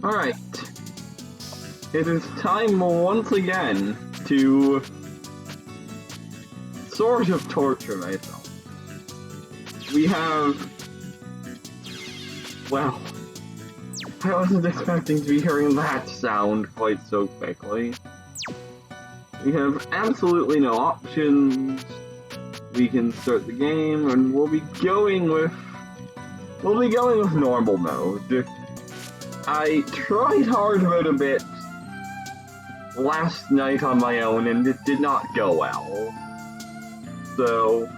Alright. It is time once again to sort of torture myself. We have... Well, I wasn't expecting to be hearing that sound quite so quickly. We have absolutely no options. We can start the game, and we'll be going with normal mode. I tried hard about a bit last night on my own, and it did not go well. So,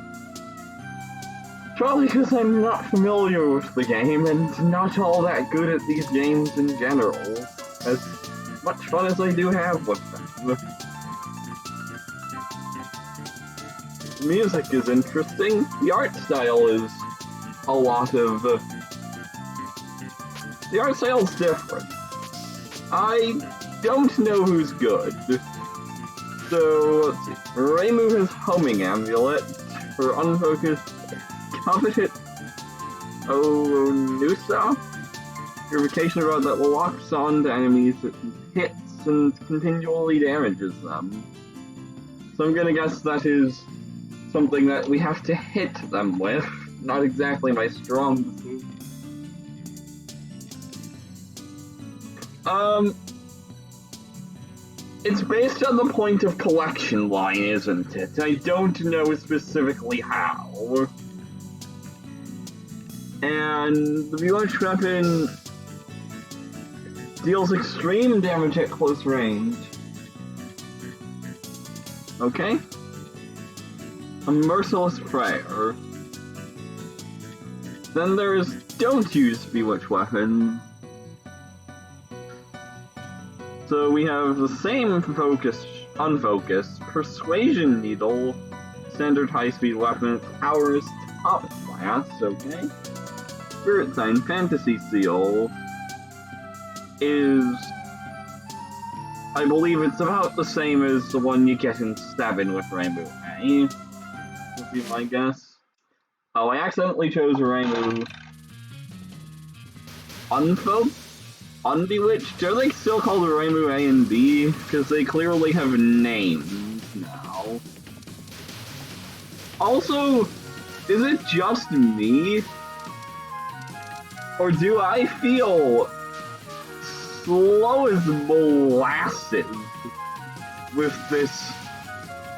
probably because I'm not familiar with the game and not all that good at these games in general, as much fun as I do have with them. The music is interesting. The art style is a lot of... the art style's different. I don't know who's good. So, let's see. Reimu has Homing Amulet for unfocused competent Onusa. Purification rod that locks on to enemies, it hits and continually damages them. So I'm gonna guess that is something that we have to hit them with. Not exactly my strong suit. It's based on the point of collection line, isn't it? I don't know specifically how. And the Bewitched weapon deals extreme damage at close range. Okay. A Merciless Prayer. Then there's Don't Use Bewitched Weapon. So we have the same focus, unfocused, Persuasion Needle, standard high-speed weapon, powers top class, okay. Spirit Sign Fantasy Seal is, I believe it's about the same as the one you get in 7 with Rainbow May, would be my guess. Oh, I accidentally chose Reimu Unbewitched? Are they still called Reimu A and B? Because they clearly have names now. Also, is it just me? Or do I feel slow as molasses with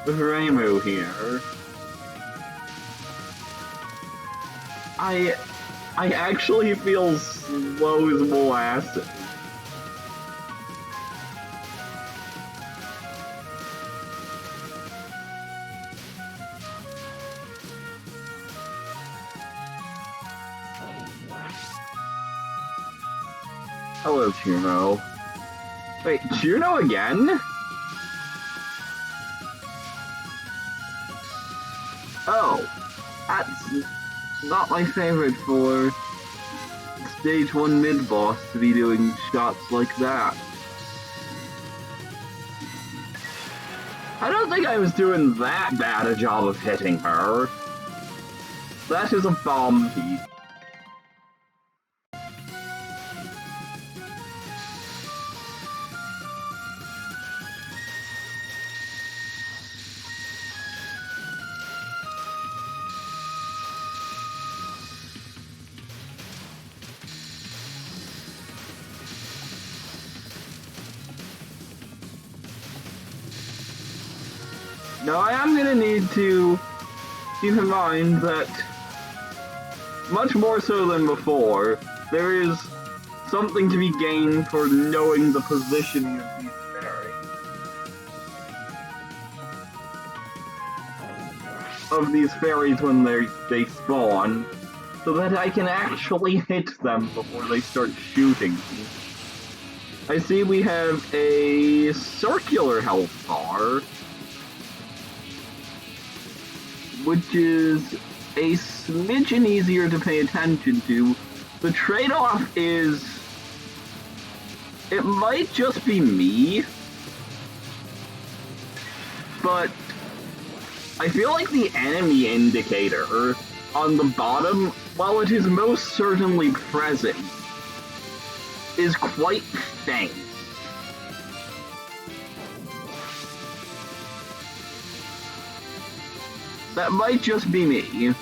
Reimu here? I actually feel slow as molasses. Hello, Juno. Wait, Juno again? Oh, that's not my favorite for Stage 1 mid-boss to be doing shots like that. I don't think I was doing that bad a job of hitting her. That is a bomb piece. Now I am gonna need to keep in mind that, much more so than before, there is something to be gained for knowing the positioning of these fairies. Of these fairies when they spawn, so that I can actually hit them before they start shooting me. I see we have a circular health bar, which is a smidgen easier to pay attention to. The trade-off is, it might just be me, but I feel like the enemy indicator on the bottom, while it is most certainly present, is quite faint. That might just be me.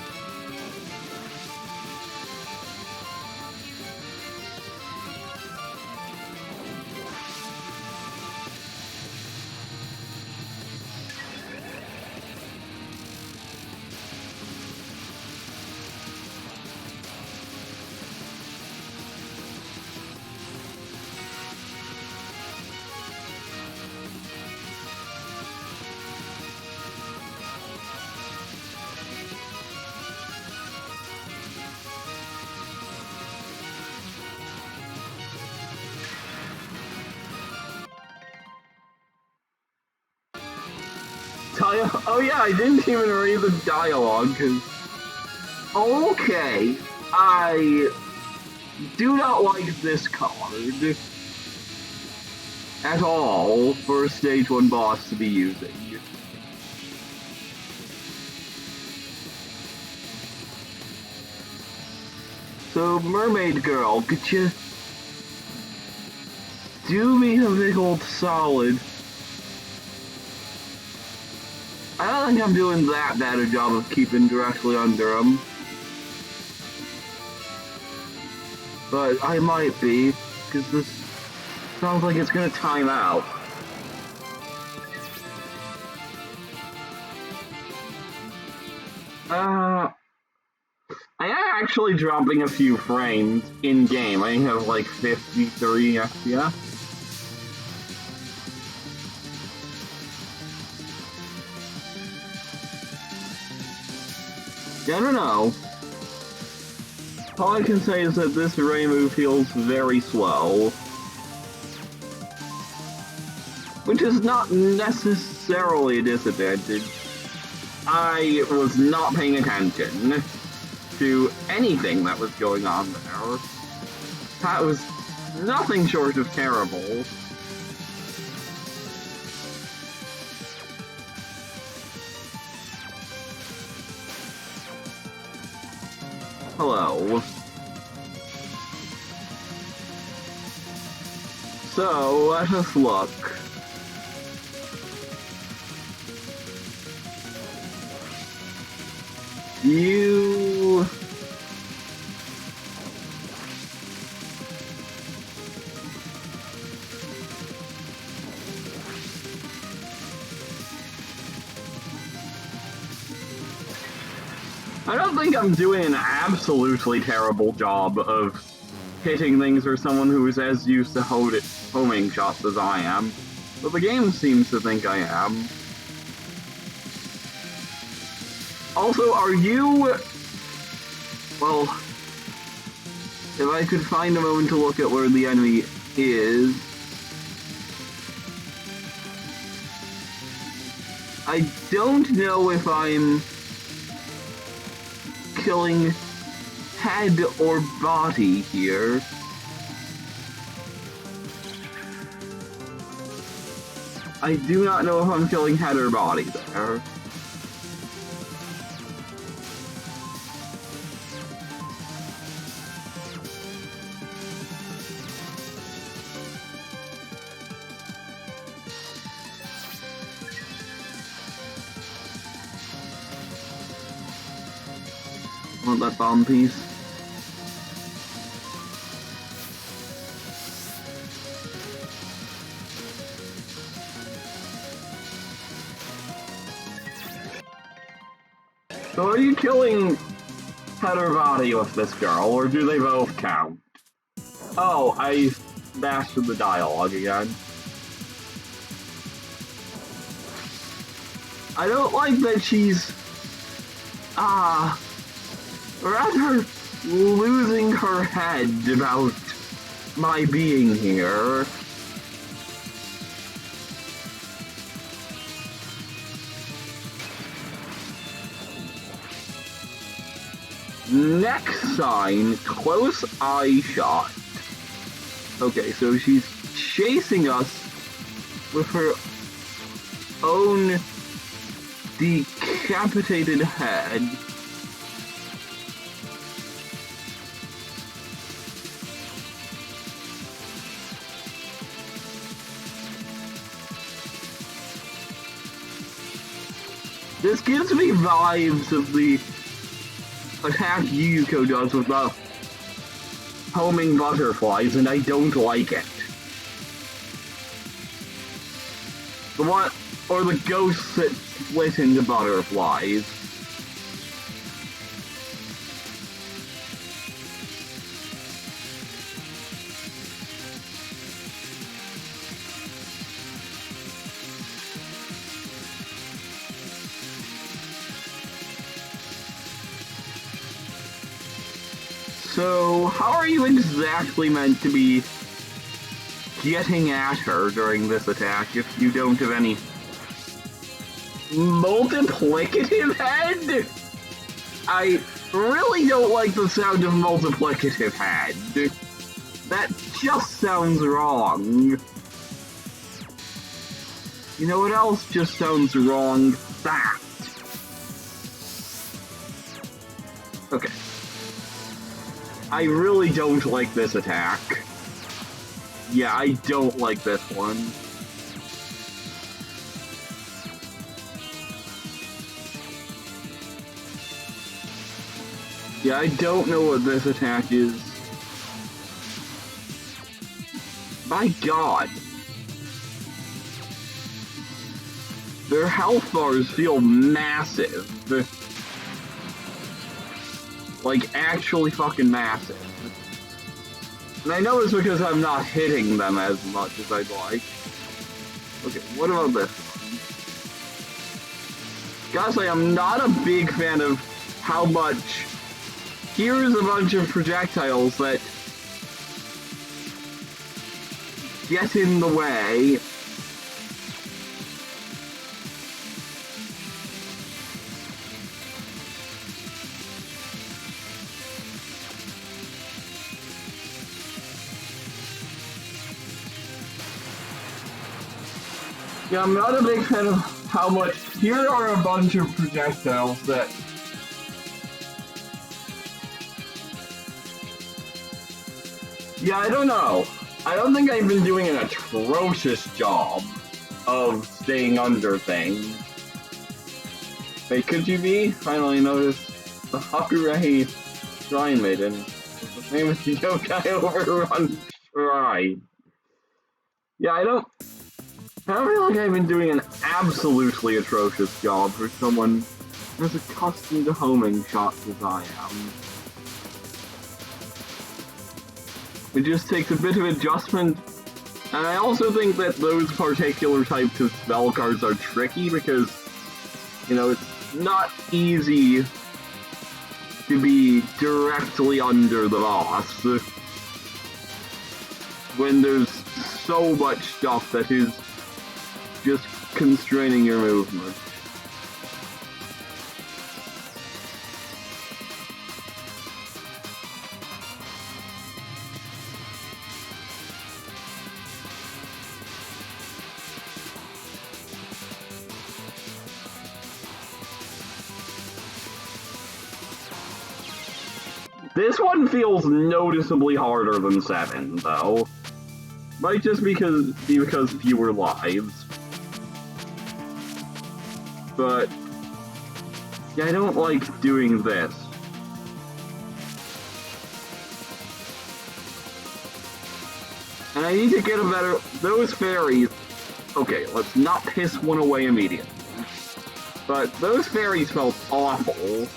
Oh yeah, I didn't even read the dialogue, because... Okay, I do not like this card at all for a Stage 1 boss to be using. So, Mermaid Girl, could you do me a big old solid? I don't think I'm doing that bad a job of keeping directly under him. But I might be, because this sounds like it's gonna time out. I am actually dropping a few frames in-game. I have like 53 FPS. I don't know. All I can say is that this Ray move feels very slow. Which is not necessarily a disadvantage. I was not paying attention to anything that was going on there. That was nothing short of terrible. Hello. So, let us look. You... I don't think I'm doing an absolutely terrible job of hitting things for someone who is as used to homing shots as I am, but the game seems to think I am. Also, are you... Well, if I could find a moment to look at where the enemy is... I don't know if I'm killing head or body here. I do not know if I'm killing head or body there. Want that bomb piece? So are you killing head or body with this girl, or do they both count? Oh, I bashed the dialogue again. I don't like that she's... rather losing her head about my being here. Next sign, close eye shot. Okay, so she's chasing us with her own decapitated head. This gives me vibes of the attack Yuko does with the homing butterflies, and I don't like it. The one, or the ghosts that split into butterflies. So, how are you exactly meant to be getting at her during this attack if you don't have any multiplicative head? I really don't like the sound of multiplicative head. That just sounds wrong. You know what else just sounds wrong? That. Okay. I really don't like this attack. Yeah, I don't like this one. Yeah, I don't know what this attack is. My god. Their health bars feel massive. Like, actually fucking massive. And I know it's because I'm not hitting them as much as I'd like. Okay, what about this one? Gotta say, I'm not a big fan of how much... Here's a bunch of projectiles that get in the way. Yeah, I'm not a big fan of how much... Here are a bunch of projectiles that... Yeah, I don't know. I don't think I've been doing an atrocious job of staying under things. Hey, could you be? Finally noticed the Hakurai Shrine Maiden was the famous yokai overrun shrine. Yeah, I don't feel like I've been doing an absolutely atrocious job for someone as accustomed to homing shots as I am. It just takes a bit of adjustment, and I also think that those particular types of spell cards are tricky because, you know, it's not easy to be directly under the boss when there's so much stuff that is just constraining your movement. This one feels noticeably harder than 7, though. Might just be because fewer lives. But yeah, I don't like doing this. And I need to get a better... Those fairies... Okay, let's not piss one away immediately. But those fairies felt awful.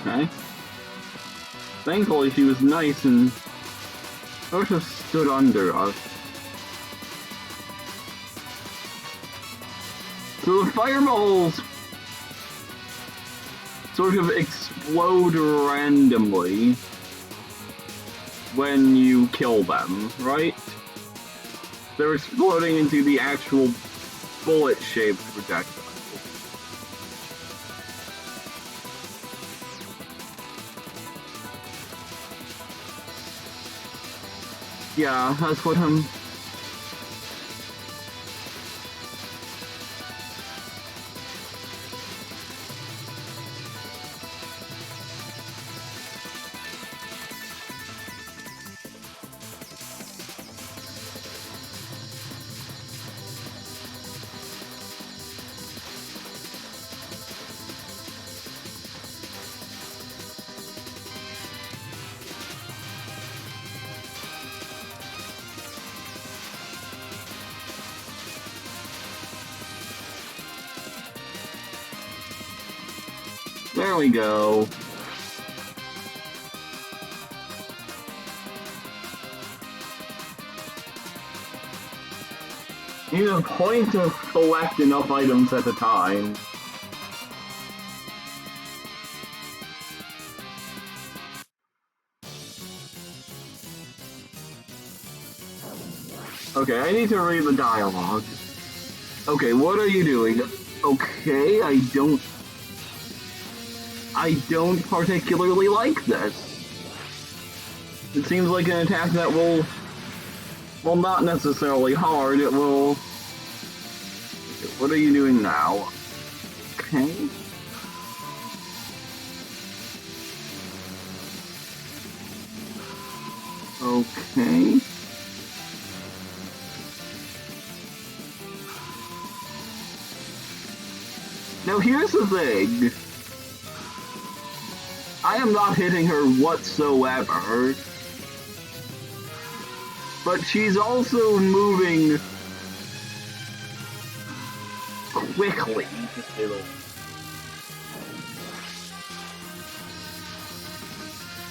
Okay. Thankfully, she was nice and sort of stood under us. So the fireballs sort of explode randomly when you kill them, right? They're exploding into the actual bullet-shaped projectile. Yeah, that's what I'm... There we go. You have a point to collect enough items at a time. Okay, I need to read the dialogue. Okay, what are you doing? Okay, I don't particularly like this. It seems like an attack that will, well, not necessarily hard, it will... What are you doing now? Okay. Okay. Now here's the thing. I am not hitting her whatsoever. But she's also moving quickly.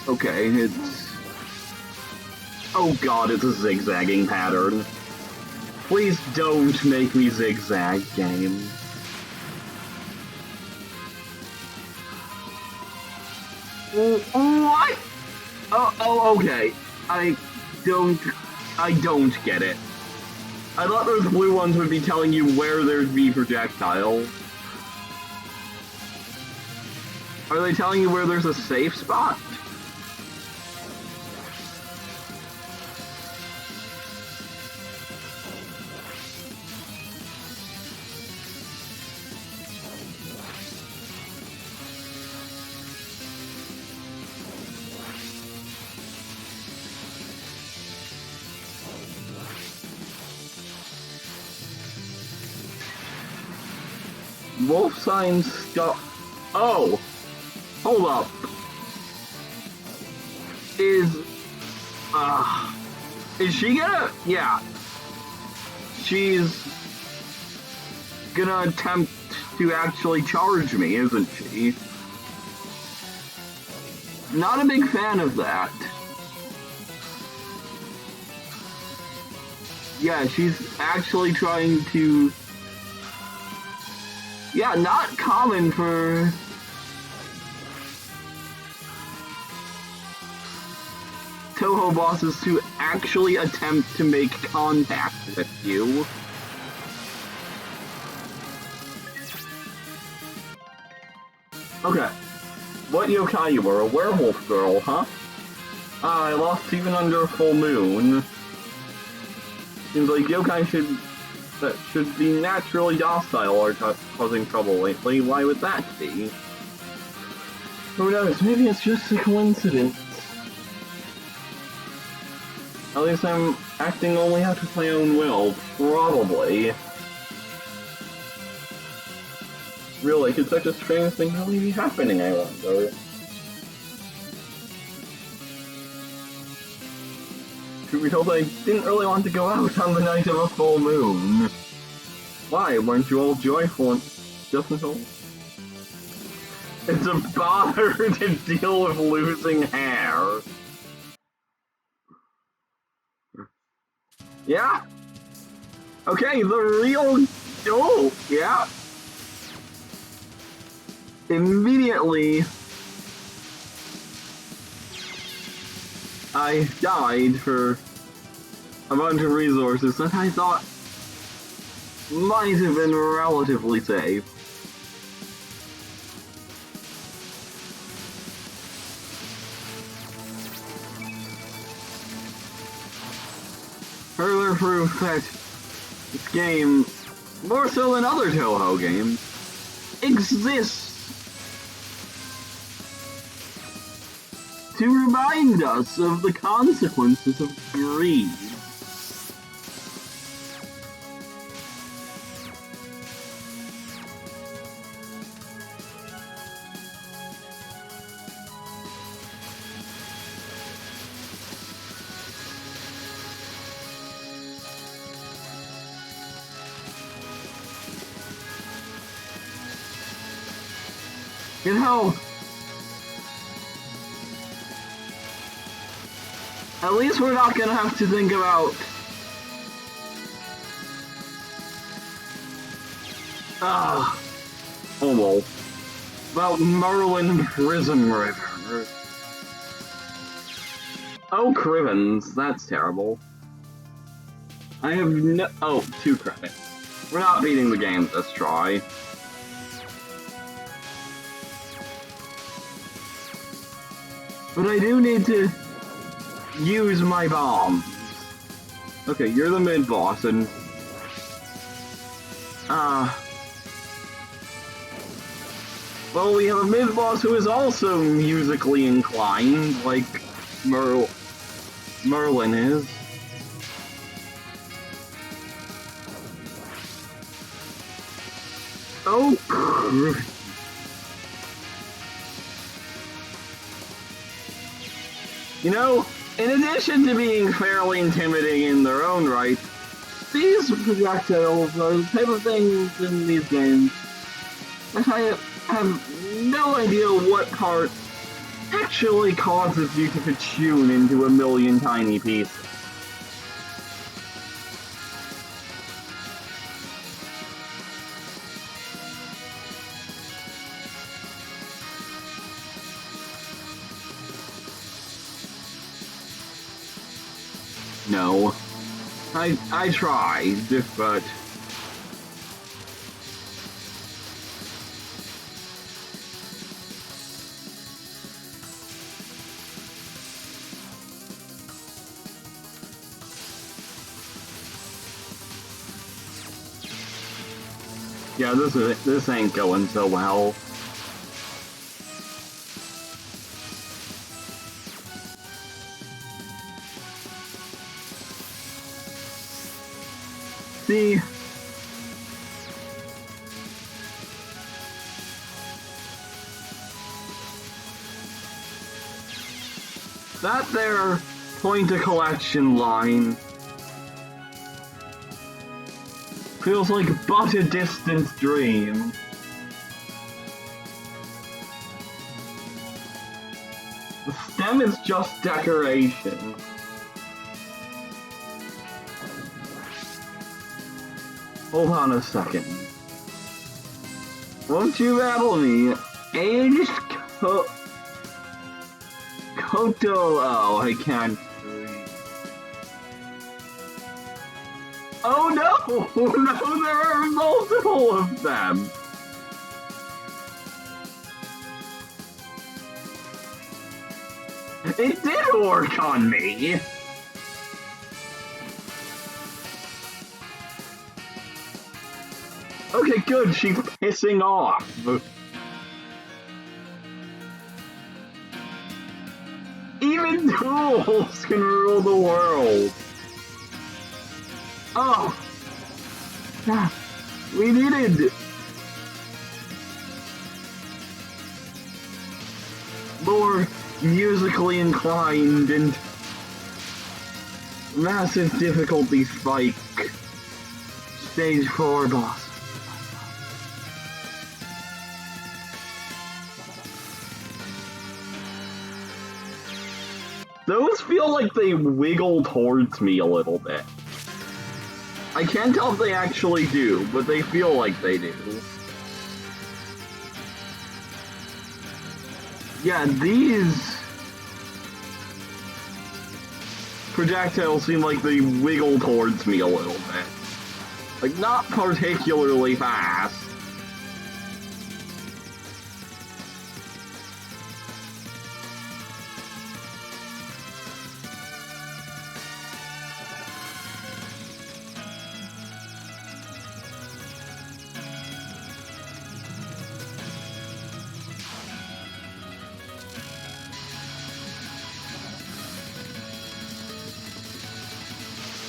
Okay, it's... Oh god, it's a zigzagging pattern. Please don't make me zigzag, game. What? Oh, okay. I don't get it. I thought those blue ones would be telling you where there'd be projectiles. Are they telling you where there's a safe spot? Wolf sign stuff. Oh! Hold up. Is she gonna... Yeah. She's gonna attempt to actually charge me, isn't she? Not a big fan of that. Yeah, she's actually trying to... Yeah, not common for... Touhou bosses to actually attempt to make contact with you. Okay. What yokai you were? A werewolf girl, huh? I lost even under a full moon. Seems like yokai should be naturally docile are causing trouble lately. Why would that be? Who knows? Maybe it's just a coincidence. At least I'm acting only out of my own will. Probably. Really, could such a strange thing really be happening, I wonder? Truth be told, I didn't really want to go out on the night of a full moon. Why? Weren't you all joyful and just until... It's a bother to deal with losing hair. Yeah? Okay, the real... Oh, yeah. Immediately... I died for a bunch of resources that I thought might have been relatively safe. further proof that this game, more so than other Touhou games, exists to remind us of the consequences of greed. You know, at least we're not gonna have to think about almost about Merlin Prism River. Oh, Crivens, that's terrible. I have no— oh, 2 credits. We're not beating the game this try. But I do need to use my bombs. Okay, you're the mid-boss, and well, we have a mid-boss who is also musically inclined, like Merlin is. Oh, you know, in addition to being fairly intimidating in their own right, these projectiles are the type of things in these games that I have no idea what part actually causes you to cocoon into a million tiny pieces. No. I tried, but yeah, this ain't going so well. See, that there point of collection line feels like but a distant dream. The stem is just decoration. Hold on a second. Won't you battle me? Aged Koto. Oh, I can't breathe. Oh no! No, there are multiple of them! It did work on me! Okay, good, she's pissing off. Even tools can rule the world. Oh! Yeah, we needed more musically inclined and massive difficulty spike stage 4 boss. Those feel like they wiggle towards me a little bit. I can't tell if they actually do, but they feel like they do. Yeah, these projectiles seem like they wiggle towards me a little bit. Like, not particularly fast.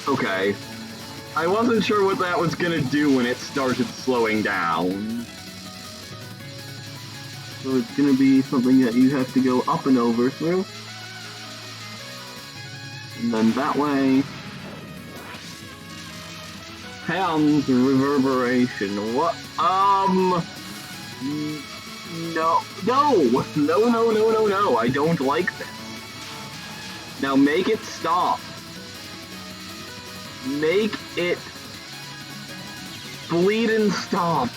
Okay. I wasn't sure what that was gonna do when it started slowing down. So it's gonna be something that you have to go up and over through. And then that way... Hands reverberation. What? No. No. I don't like this. Now make it stop. Make it bleed and stop.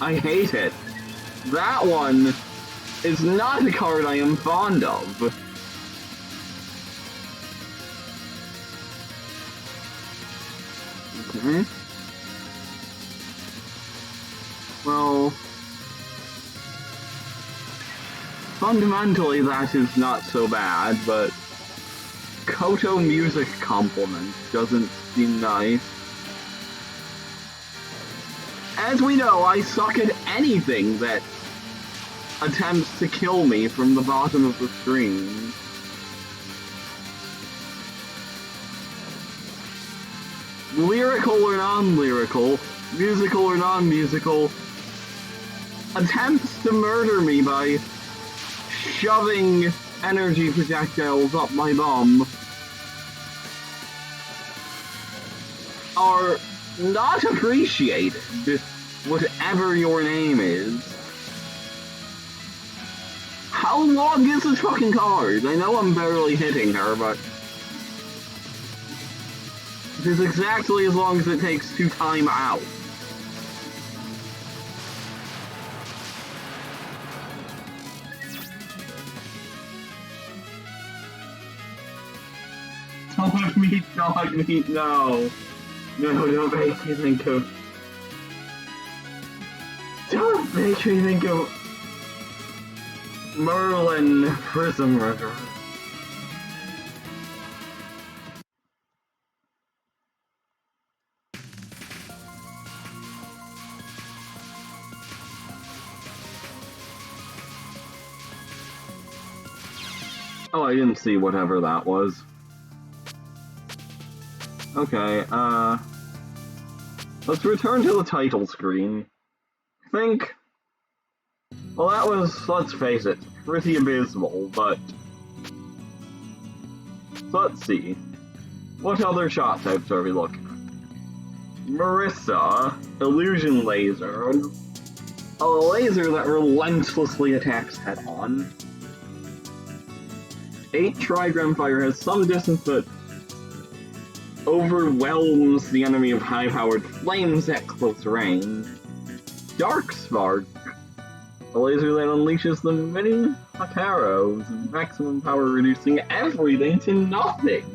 I hate it. That one is not a card I am fond of. Okay. Well, fundamentally that is not so bad, but Koto music compliment doesn't seem nice. As we know, I suck at anything that attempts to kill me from the bottom of the screen. Lyrical or non-lyrical, musical or non-musical, attempts to murder me by shoving energy projectiles up my bum are not appreciated, whatever your name is. How long is this fucking card? I know I'm barely hitting her, but it is exactly as long as it takes to time out. Dog meat, no. No, don't make me think of... Don't make me think of... Merlin Prism River. Oh, I didn't see whatever that was. Okay, let's return to the title screen. Think... Well, that was, let's face it, pretty abysmal, but... Let's see. What other shot types are we looking at? Marissa, Illusion Laser, a laser that relentlessly attacks head-on. 8 Trigram Fire has some distance but overwhelms the enemy of high-powered flames at close range. Dark Spark, a laser that unleashes the many Hakaros, maximum power reducing everything to nothing.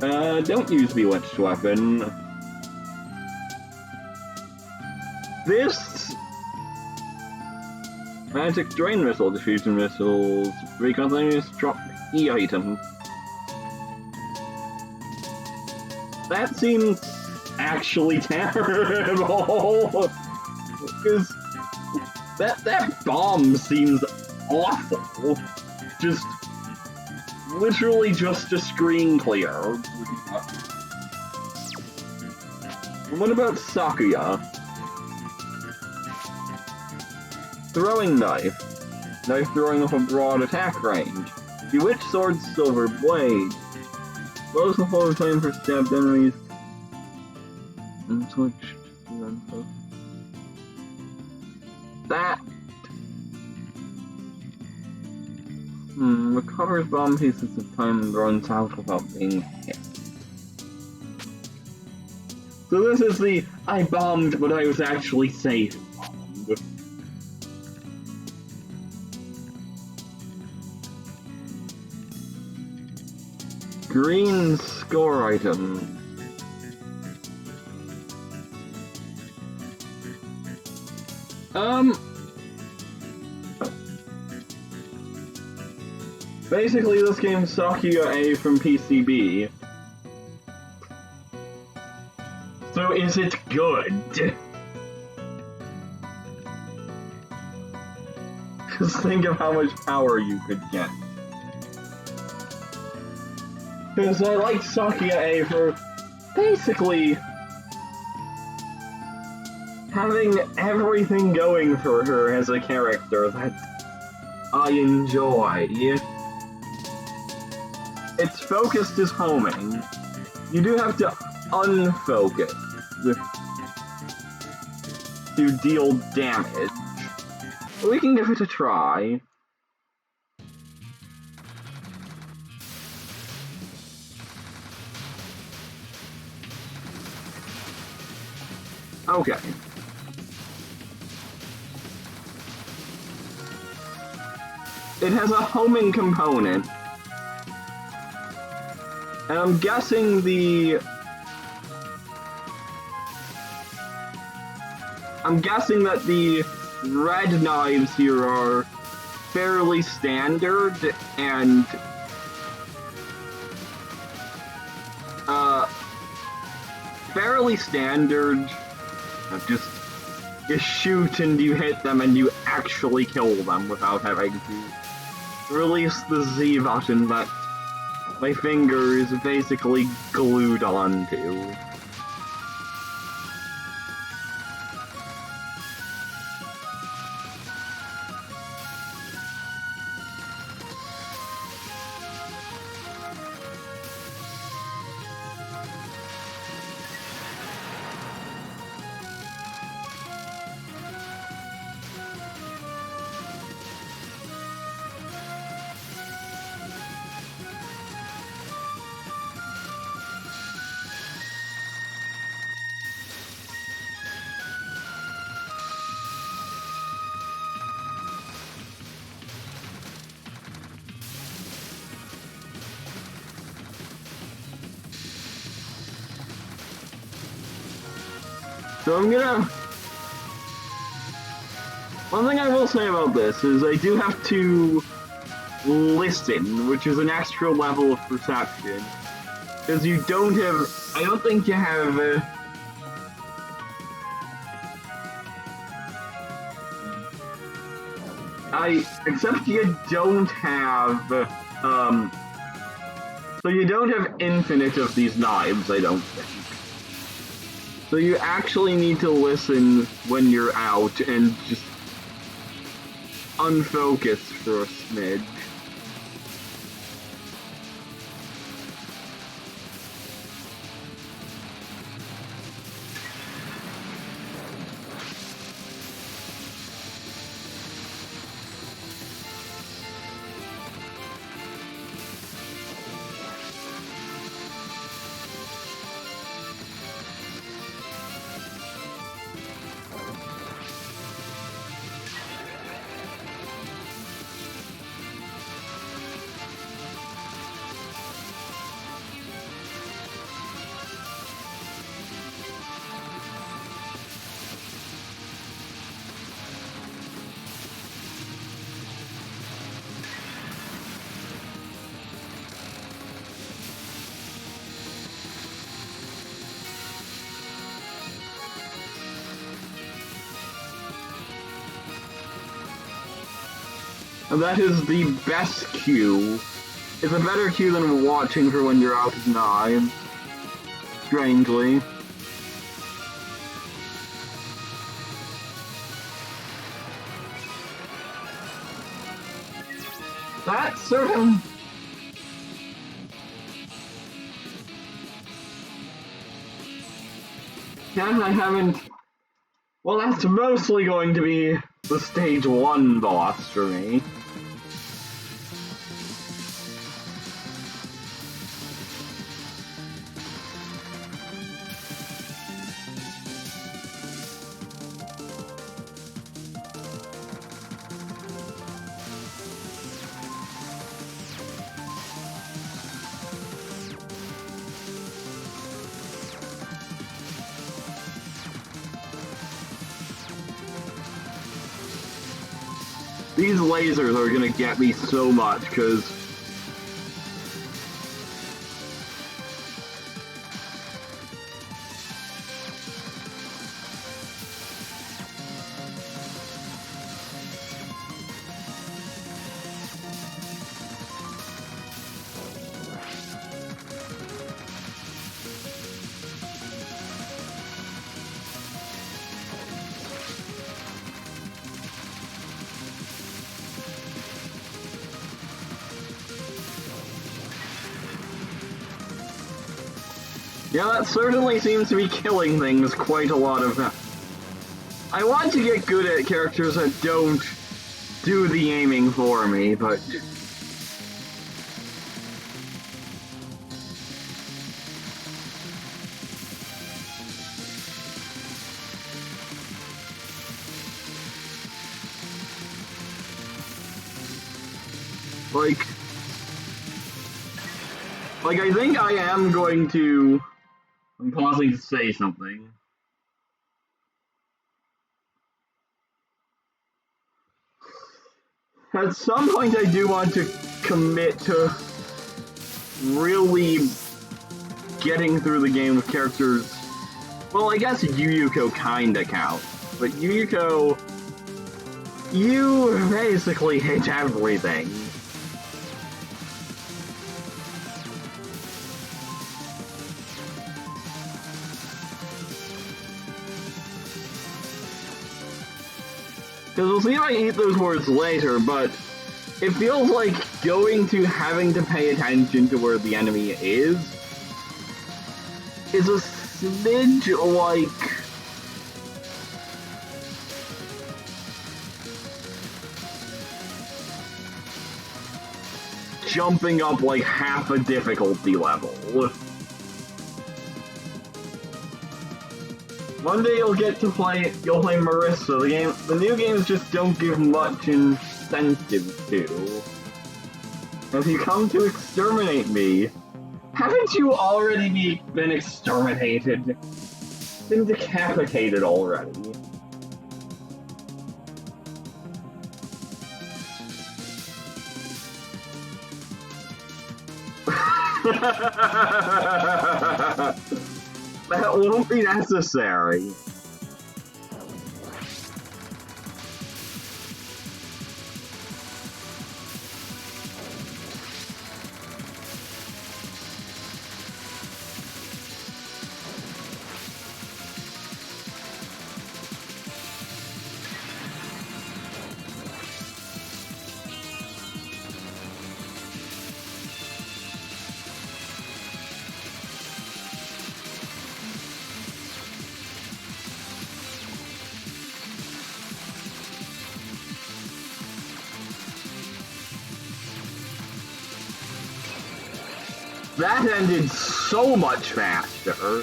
Don't use Bewitched Weapon. This Magic Drain Missile, Diffusion Missiles, Recontinuous Drop E item. That seems actually terrible, because that bomb seems awful. Just literally just a screen clear. What about Sakuya? Throwing Knife. Knife throwing with a broad attack range. Bewitched Sword, Silver Blade. Slows the flow of time for stabbed enemies. And switch to that. Recovers bomb pieces of time and runs out without being hit. So this is the I bombed but I was actually safe bomb. Green score item. Basically this game's Sakuya A from PCB. So is it good? Just think of how much power you could get. Because I like Sakuya for basically having everything going for her as a character that I enjoy. Its focus is homing. You do have to unfocus to deal damage. We can give it a try. Okay. It has a homing component. And I'm guessing that the red knives here are fairly standard and just you shoot and you hit them and you actually kill them without having to release the Z button that my finger is basically glued onto. So one thing I will say about this is I do have to listen, which is an extra level of perception. Because you don't have, I don't think you have, except you don't have, so you don't have infinite of these knives, I don't think. So you actually need to listen when you're out and just unfocus for a smidge. And that is the best cue. It's a better cue than watching for when you're out of knives. Strangely. That's certain. And I haven't. Well, that's mostly going to be the stage 1 boss for me. These lasers are gonna get me so much, because Yeah, that certainly seems to be killing things quite a lot of them. I want to get good at characters that don't do the aiming for me, but... Like, I think I am going to... I'm pausing to say something. At some point I do want to commit to really getting through the game with characters... Well, I guess Yuyuko kinda counts, but Yuyuko... You basically hit everything. Because we'll see if I can eat those words later, but it feels like going to having to pay attention to where the enemy is a smidge like... jumping up like half a difficulty level. One day you'll play Marissa. The new games just don't give much incentive to. If you come to exterminate me, haven't you already been exterminated? Been decapitated already. That won't be necessary. That ended so much faster.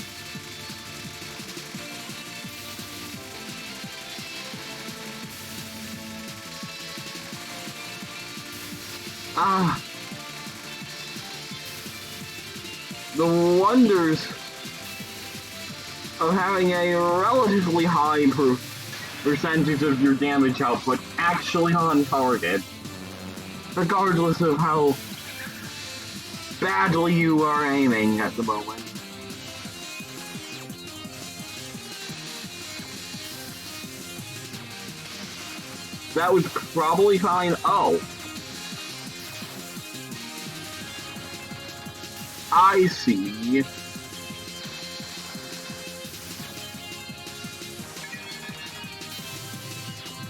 The wonders of having a relatively high percentage of your damage output actually on target, regardless of how badly you are aiming at the moment. That was probably fine. Oh. I see.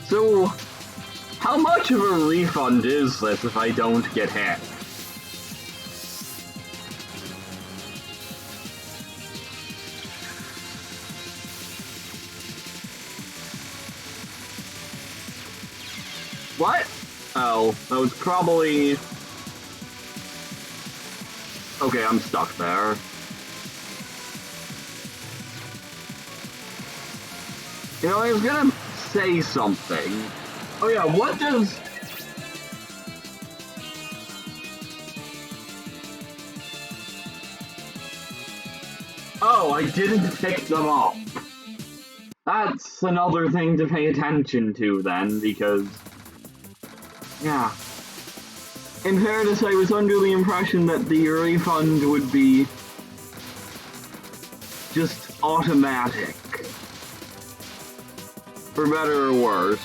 So, how much of a refund is this if I don't get hit? What? Oh, that was probably... Okay, I'm stuck there. You know, I was gonna say something. Oh yeah, what does... Oh, I didn't pick them up. That's another thing to pay attention to then, because... Yeah. In fairness, I was under the impression that the refund would be just automatic. For better or worse.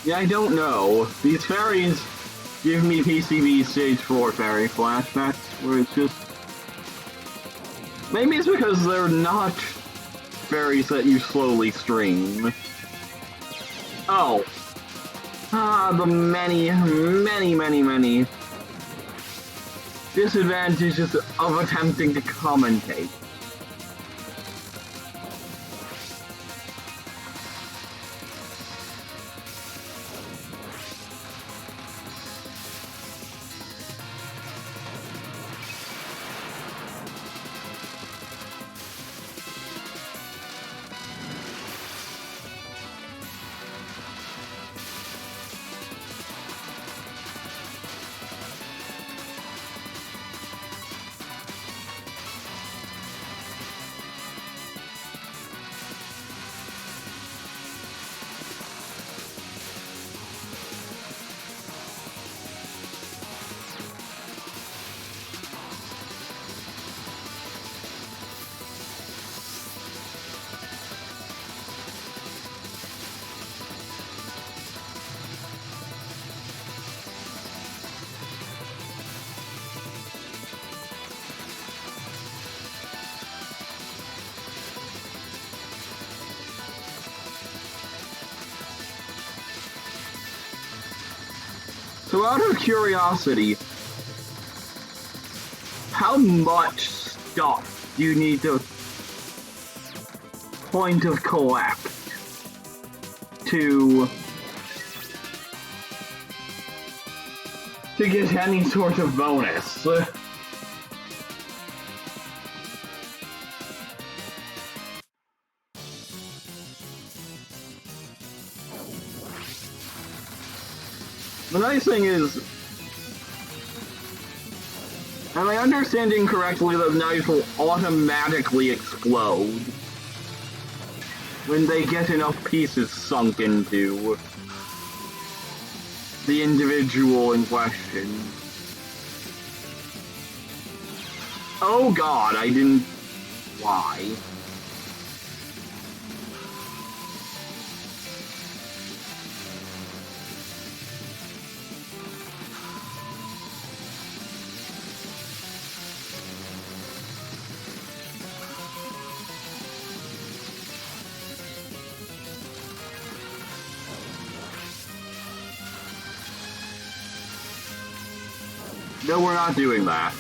Yeah, I don't know. These fairies give me PCB Stage 4 fairy flashbacks, where it's just... Maybe it's because they're not fairies that you slowly stream. Oh. The many disadvantages of attempting to commentate. So out of curiosity, how much stuff do you need to point of collect to get any sort of bonus? The nice thing is, am I understanding correctly that knives will automatically explode when they get enough pieces sunk into the individual in question? Oh god, I didn't... Why? No, we're not doing that.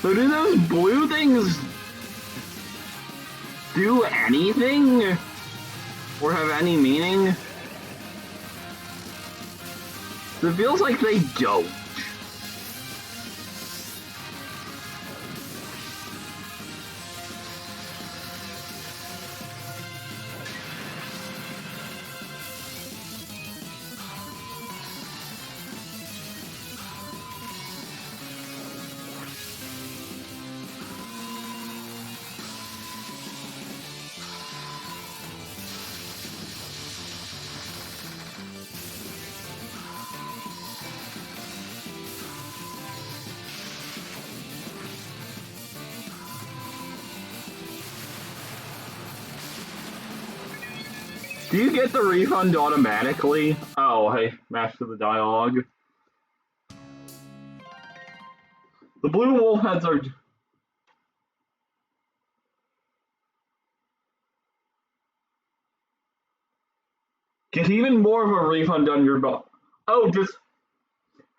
So do those blue things do anything? Or have any meaning? It feels like they don't. Do you get the refund automatically? Oh, hey, match to the dialogue. The blue wolf heads are... Get even more of a refund on your boat. Oh, just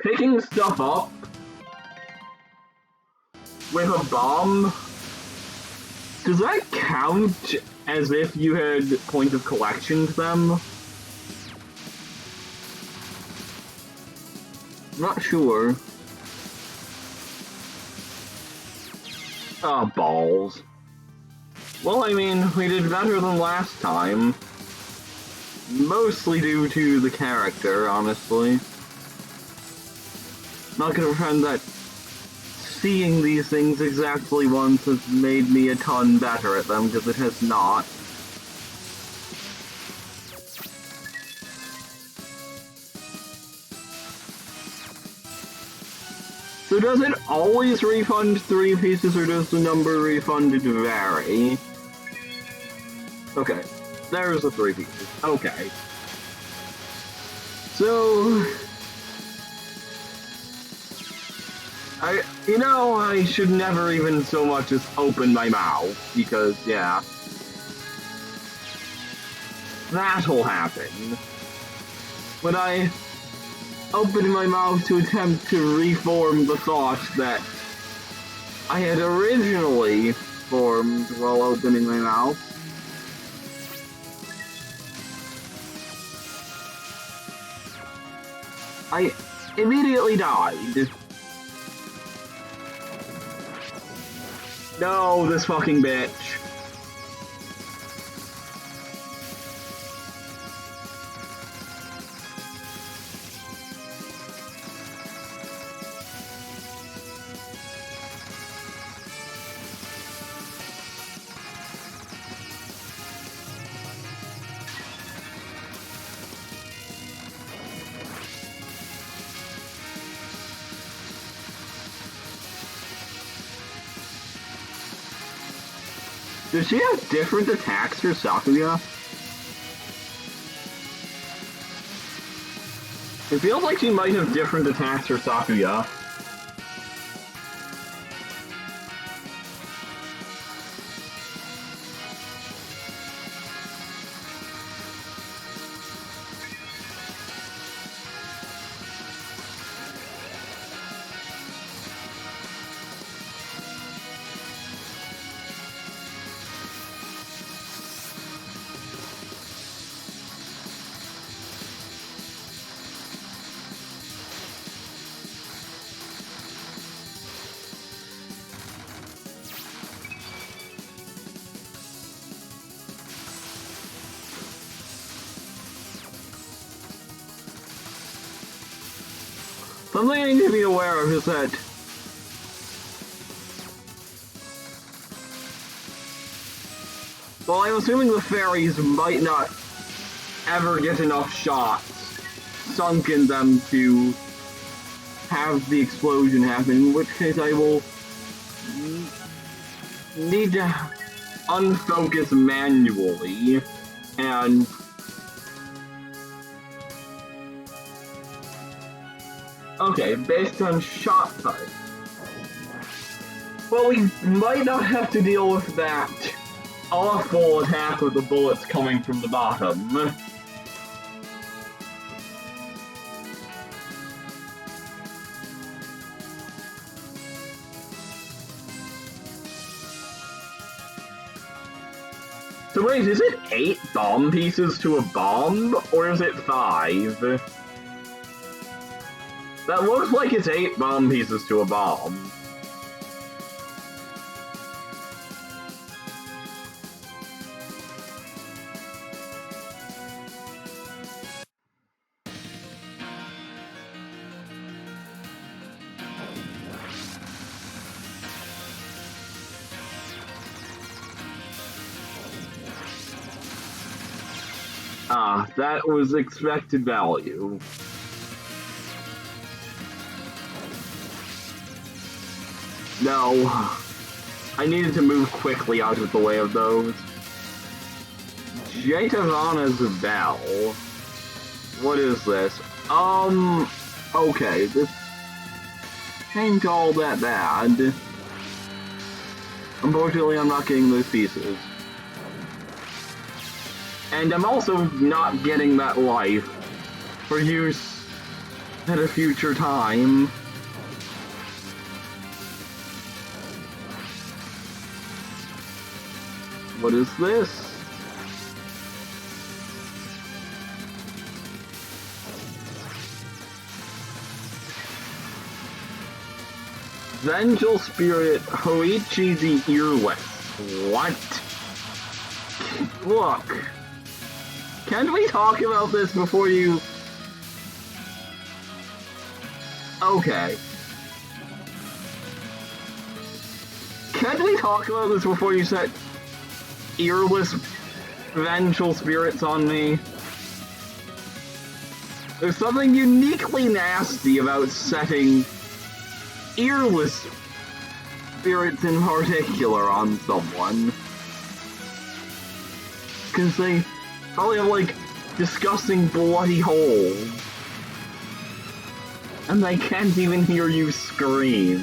picking stuff up with a bomb? Does that count as if you had point of collection to them? Not sure. Ah, balls. Well, I mean, we did better than last time. Mostly due to the character, honestly. Not gonna pretend that seeing these things exactly once has made me a ton better at them, because it has not. So does it always refund 3 pieces, or does the number refunded vary? Okay, there's the 3 pieces. Okay. So... I should never even so much as open my mouth, because, yeah. That'll happen. When I opened my mouth to attempt to reform the thought that I had originally formed while opening my mouth. I immediately died. No, this fucking bitch. Does she have different attacks for Sakuya? It feels like she might have different attacks for Sakuya. Something I need to be aware of is that while I'm assuming the fairies might not ever get enough shots sunk in them to have the explosion happen, in which case I will need to unfocus manually and okay, based on shot type. Well, we might not have to deal with that awful attack with the bullets coming from the bottom. So wait, is it 8 bomb pieces to a bomb, or is it 5? That looks like it's 8 bomb pieces to a bomb. Ah, that was expected value. No. I needed to move quickly out of the way of those. Jaitavana's Bell. What is this? Okay, this ain't all that bad. Unfortunately, I'm not getting those pieces. And I'm also not getting that life for use at a future time. What is this? Vengeful Spirit Hoichi the Earless. What? Look. Can't we talk about this before you... Okay. Can't we talk about this before you set earless vengeful spirits on me? There's something uniquely nasty about setting earless spirits in particular on someone. Because they probably have, like, disgusting bloody holes. And they can't even hear you scream.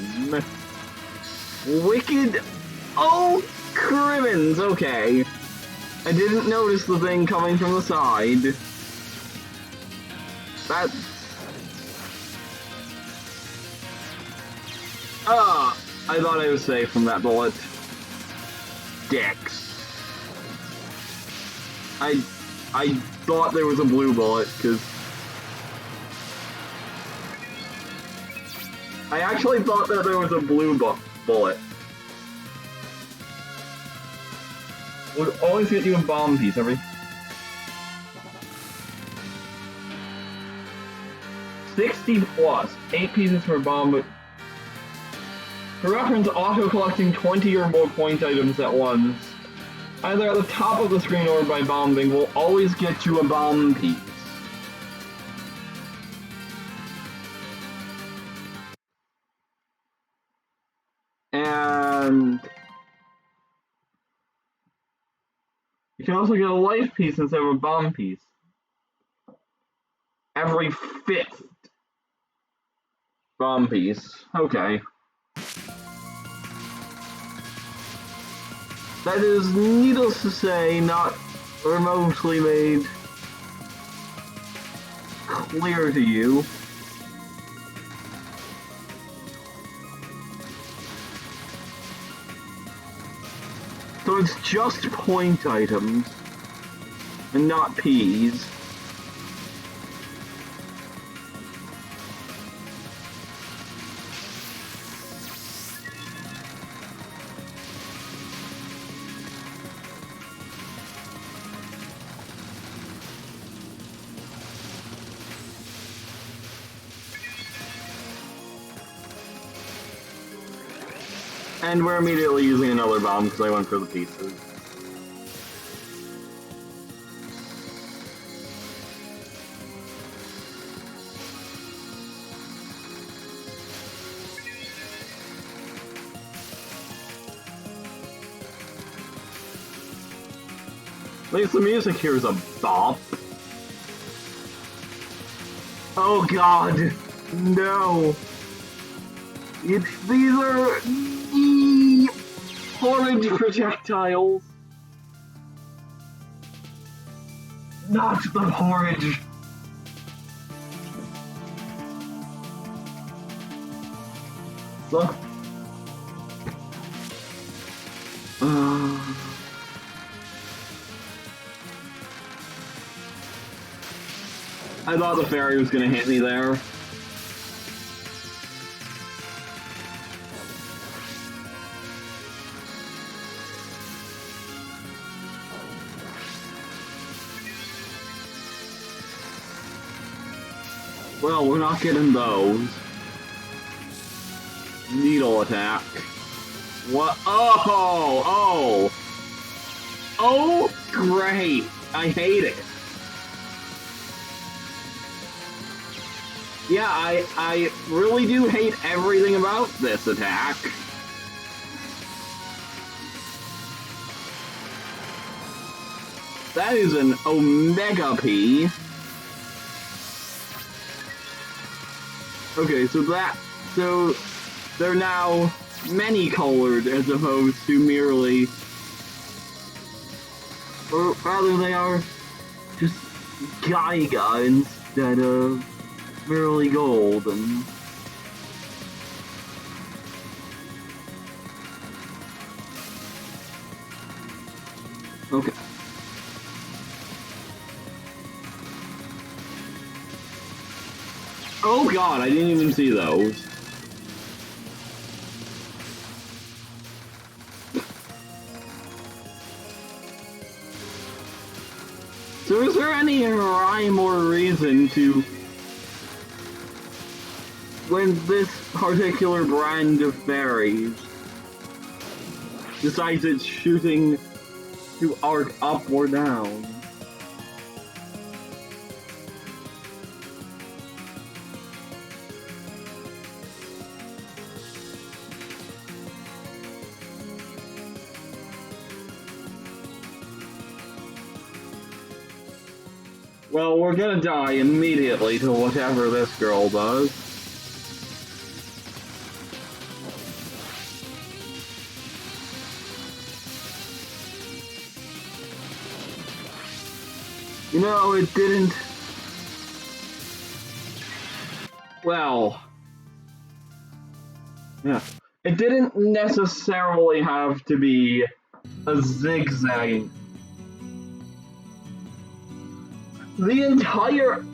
Wicked... Oh, crimmins, okay. I didn't notice the thing coming from the side. That's... Ah! I thought I was safe from that bullet. Dicks. I thought there was a blue bullet, because... I actually thought that there was a blue bullet. Would always get you a bomb piece every... 60 plus. 8 pieces per bomb, but... For reference, auto-collecting 20 or more point items at once, either at the top of the screen or by bombing, will always get you a bomb piece. And... you can also get a life piece instead of a bomb piece. Every 5th bomb piece. Okay. That is, needless to say, not remotely made clear to you. So it's just point items, and not P's. And we're immediately using another bomb because I went for the pieces. At least the music here is a bop. Oh god, no. These are horrid projectiles. Not the horrid. So, I thought the fairy was gonna hit me there. Well, we're not getting those. Needle attack. What? Oh! Oh, great! I hate it. Yeah, I really do hate everything about this attack. That is an Omega P. Okay, so they're now many-colored as opposed to merely, or rather they are just Gaiga instead of merely golden. Okay. Oh god, I didn't even see those. So is there any rhyme or reason to when this particular brand of fairies decides it's shooting to arc up or down? Well, we're gonna die immediately to whatever this girl does. You know, it didn't... Well... Yeah. It didn't necessarily have to be a zigzag. The entire...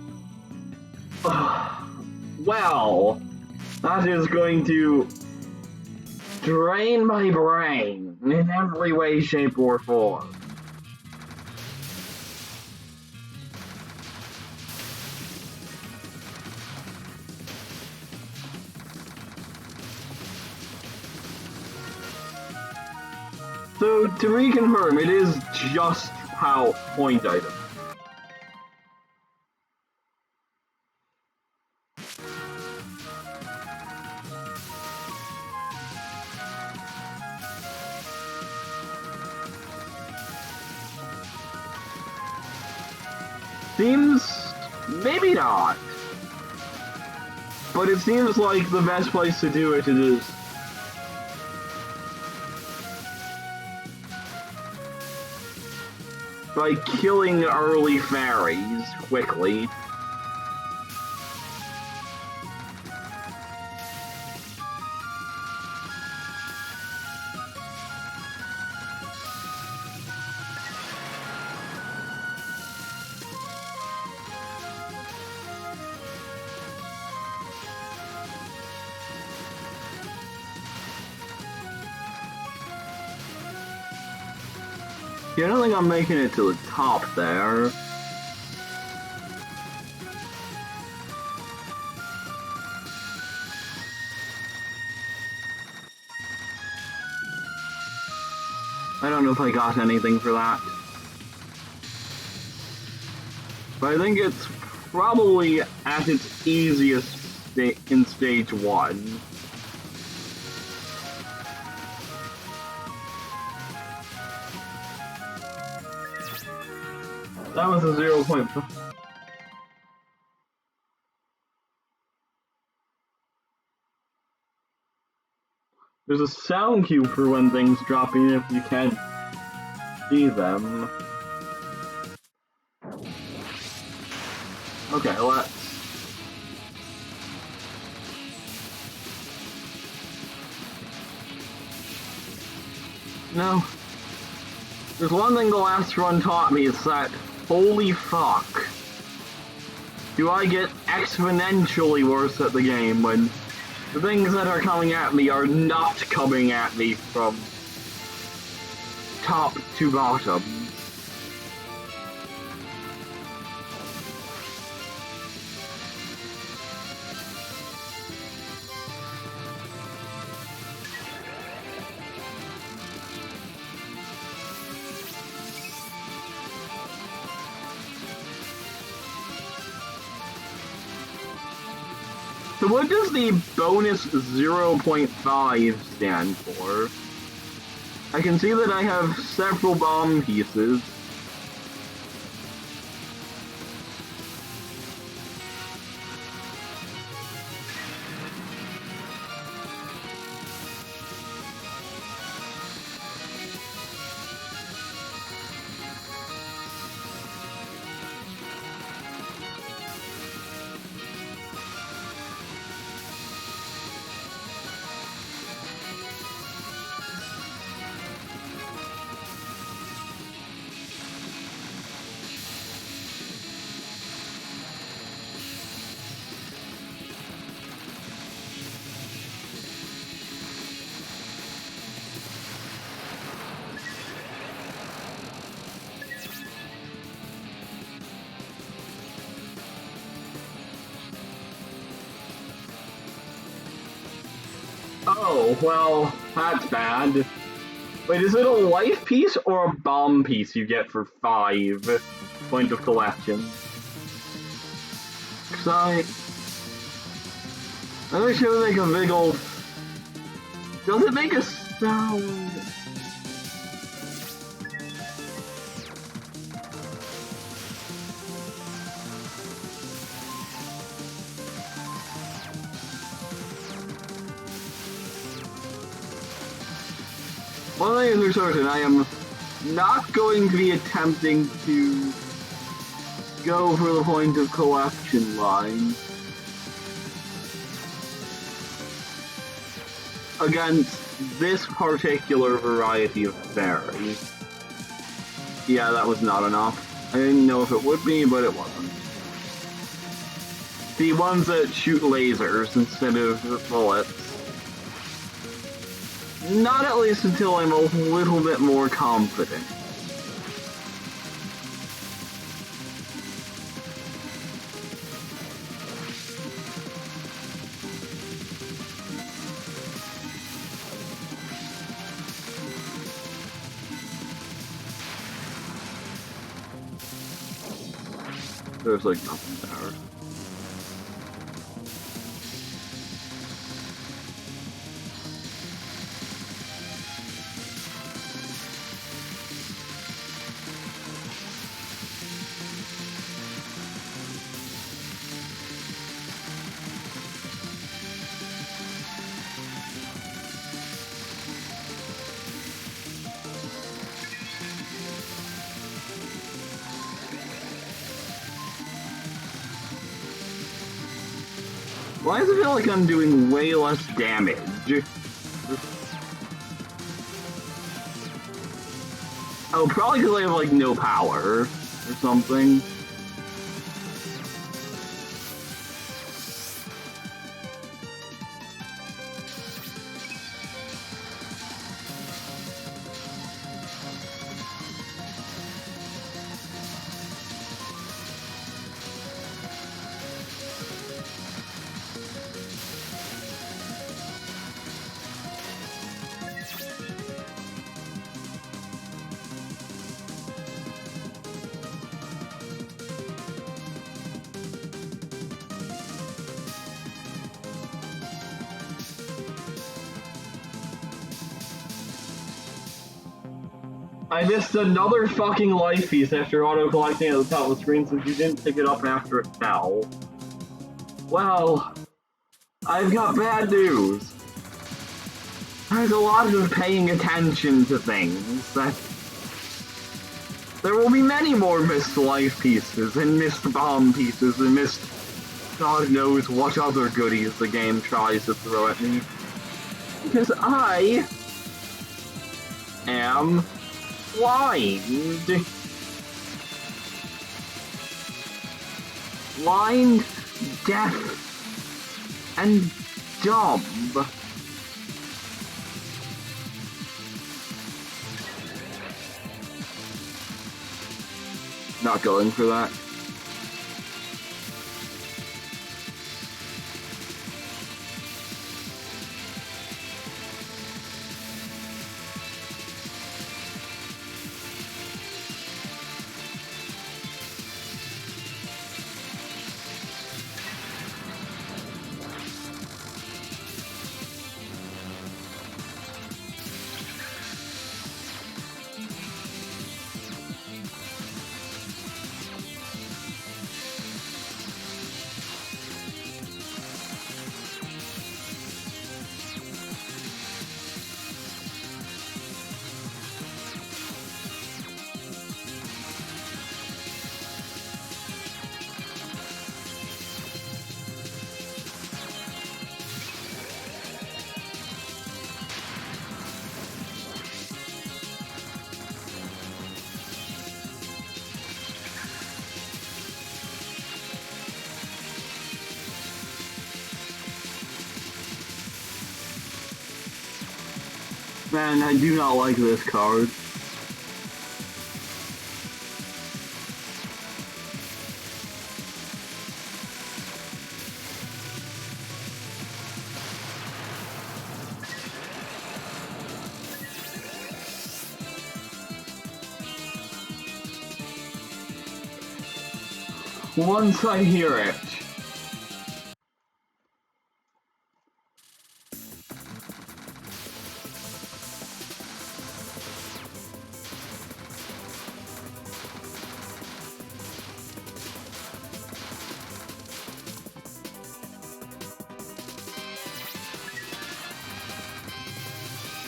Well... That is going to... drain my brain in every way, shape, or form. So, to reconfirm, it is just POW point item. Seems... maybe not. But it seems like the best place to do it is... by killing early fairies quickly. I don't think I'm making it to the top there. I don't know if I got anything for that. But I think it's probably at its easiest in stage 1. That was a 0.5. There's a sound cue for when things drop in if you can't see them. Okay, let's... No. There's one thing the last run taught me, is that holy fuck. Do I get exponentially worse at the game when the things that are coming at me are not coming at me from top to bottom. So what does the bonus 0.5 stand for? I can see that I have several bomb pieces. Oh, well, that's bad. Wait, is it a life piece or a bomb piece you get for 5 point of collection? Cause I think should make a big old... Does it make a sound? One thing is for certain, I am not going to be attempting to go for the point of collection line against this particular variety of fairy. Yeah, that was not enough. I didn't know if it would be, but it wasn't. The ones that shoot lasers instead of bullets. Not at least until I'm a little bit more confident. There's like nothing there. Why does it feel like I'm doing way less damage? Oh, probably because I have, like, no power or something. I missed another fucking life piece after auto-collecting at the top of the screen since you didn't pick it up after it fell. Well, I've got bad news. There's a lot of paying attention to things. There will be many more missed life pieces, and missed bomb pieces, and missed God knows what other goodies the game tries to throw at me. Because I am blind. Blind, deaf, and dumb. Not going for that. Man, I do not like this card. Once I hear it.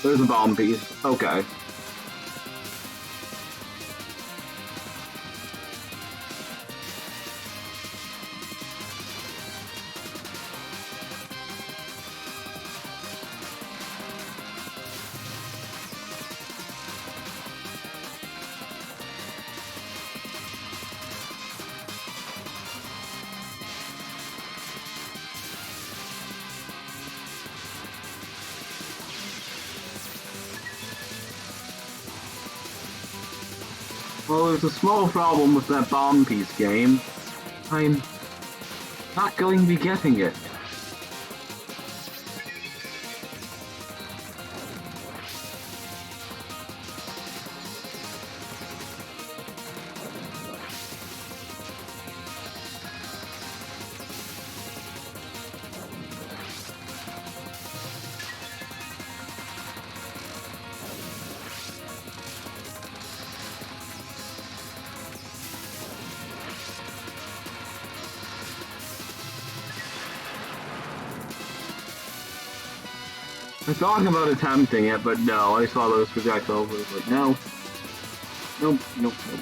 There's a bomb piece. Okay. Well, there's a small problem with that bomb piece game. I'm not going to be getting it. I thought about attempting it, but no, I saw those projectiles, I was like, no. Nope, nope, nope.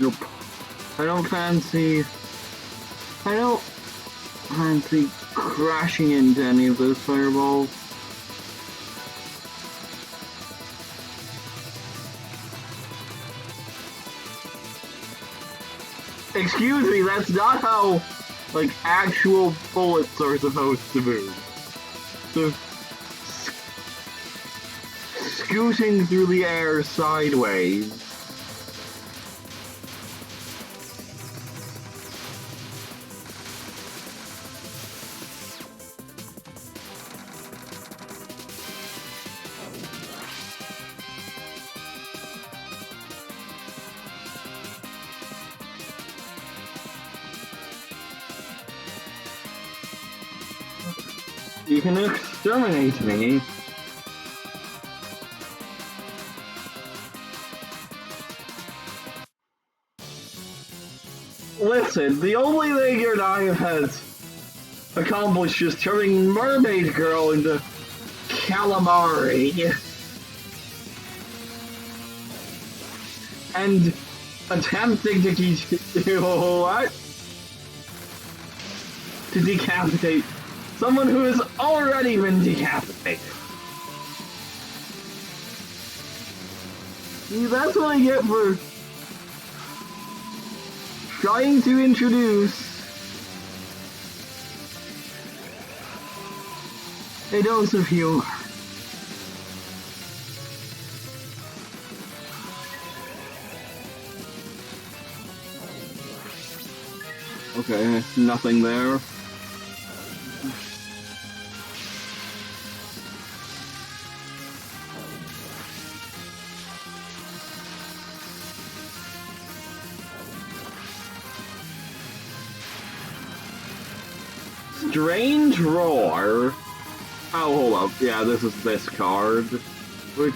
Nope. I don't fancy crashing into any of those fireballs. Excuse me, that's not how, like, actual bullets are supposed to move. So, scooting through the air sideways. You can exterminate me. Listen, the only thing your knife has accomplished is turning Mermaid Girl into calamari. And attempting to what? To decapitate someone who has already been decapitated. See, that's what I get for trying to introduce a dose of humor. Okay, nothing there. Strange Roar. Oh, hold up. Yeah, this is this card. Which...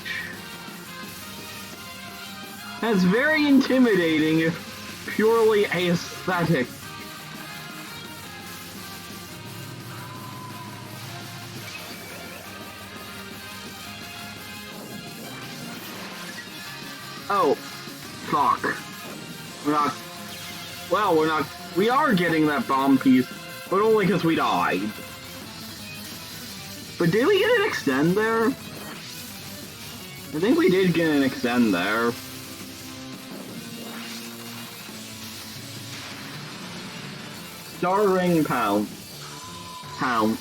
that's very intimidating if purely aesthetic. Oh, fuck. We're not... well, we're not... we are getting that bomb piece, but only because we died. But did we get an extend there? I think we did get an extend there. Star Ring Pounce. Pounce.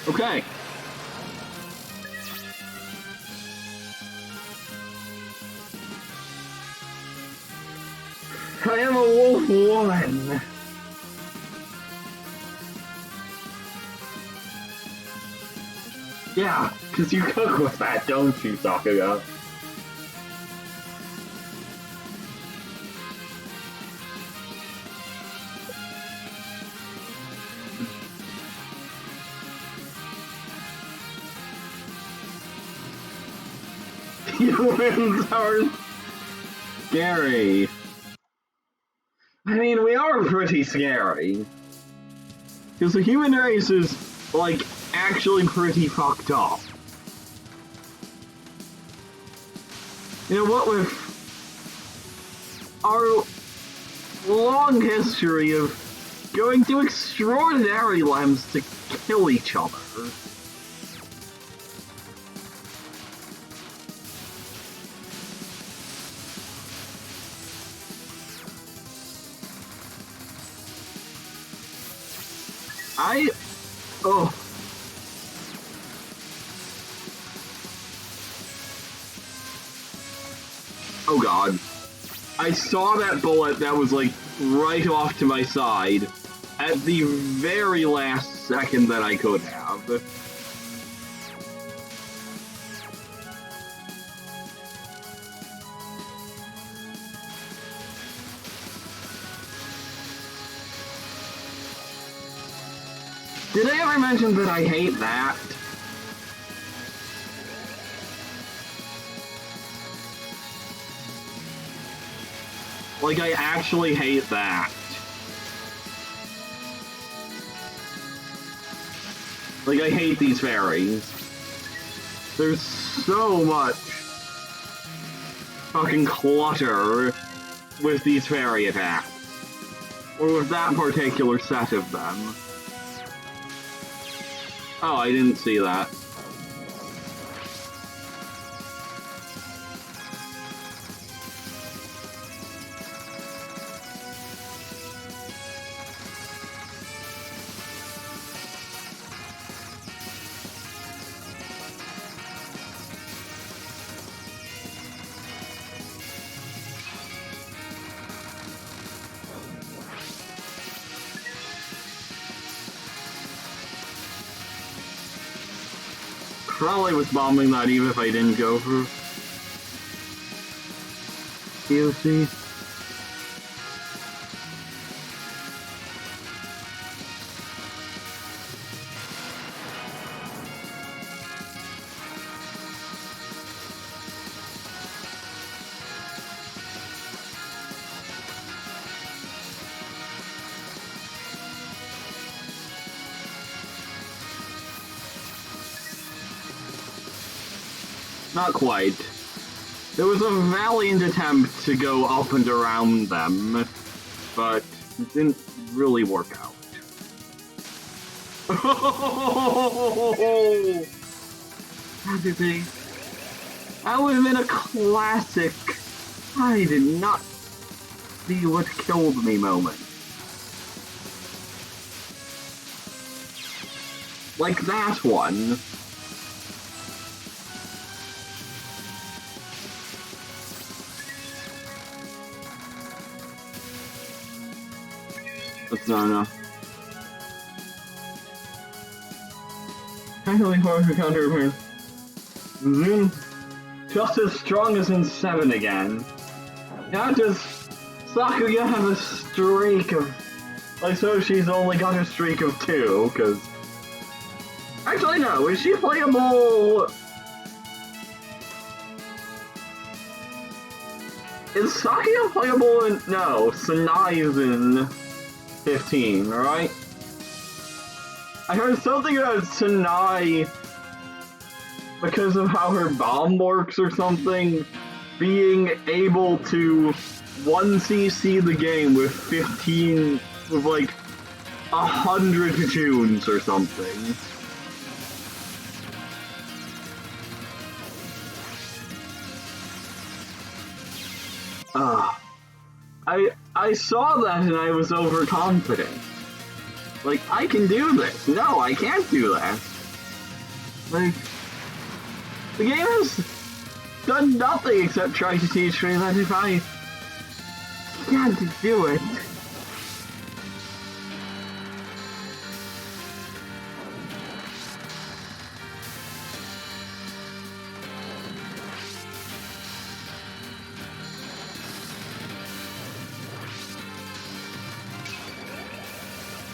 Okay. I am a wolf woman. Yeah, because you cook with that, don't you, Sakuga? Humans are scary. I mean, we are pretty scary. Because the human race is, like, actually pretty fucked up. You know what, with our long history of going to extraordinary lengths to kill each other. Oh. Oh god. I saw that bullet that was like right off to my side at the very last second that I could have. Did I ever mention that I hate that? Like, I actually hate that. Like, I hate these fairies. There's so much fucking clutter with these fairy attacks. Or with that particular set of them. Oh, I didn't see that. Probably was bombing that even if I didn't go for POC. Not quite. There was a valiant attempt to go up and around them, but it didn't really work out. That would have been a classic I did not see what killed me moment. Like that one. That's not enough. Finally hard to counter here. Zoom just as strong as in 7 again. Now does Sakuga have a streak of... I suppose she's only got a streak of 2, because... Actually no, is she playable... Is Sakuga playable in... No, Sanai is in 15, right? I heard something about Sanai, because of how her bomb works or something, being able to 1cc the game with 15, with like 100 tunes or something. I saw that and I was overconfident. Like, I can do this. No, I can't do that. Like, the game has done nothing except try to teach me that if I can't do it.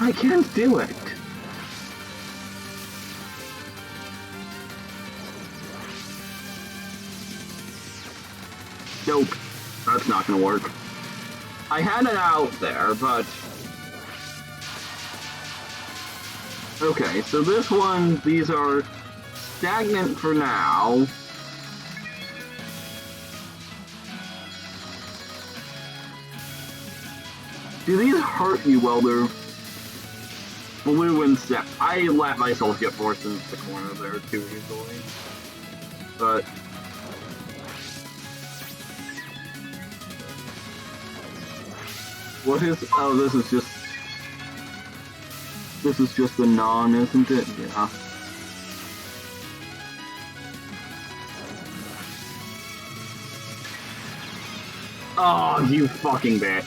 I can't do it. Nope, that's not gonna work. I had it out there, but... Okay, so this one, these are stagnant for now. Do these hurt you while they're blue and step? I let myself get forced into the corner there too easily. But... What is... Oh, this is just... This is just the non, isn't it? Yeah. Oh, you fucking bitch.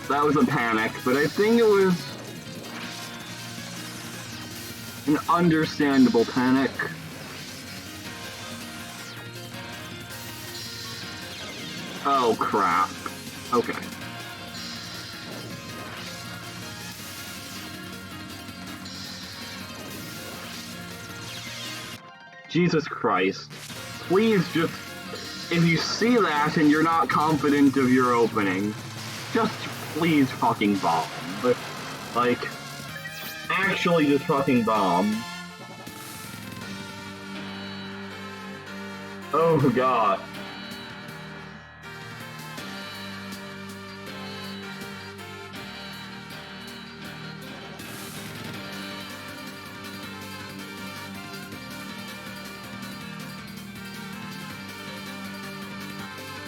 That was a panic, but I think it was... an understandable panic. Oh, crap. Okay. Jesus Christ. Please just... If you see that and you're not confident of your opening, just please fucking bomb. But, like, actually just fucking bomb. Oh, God.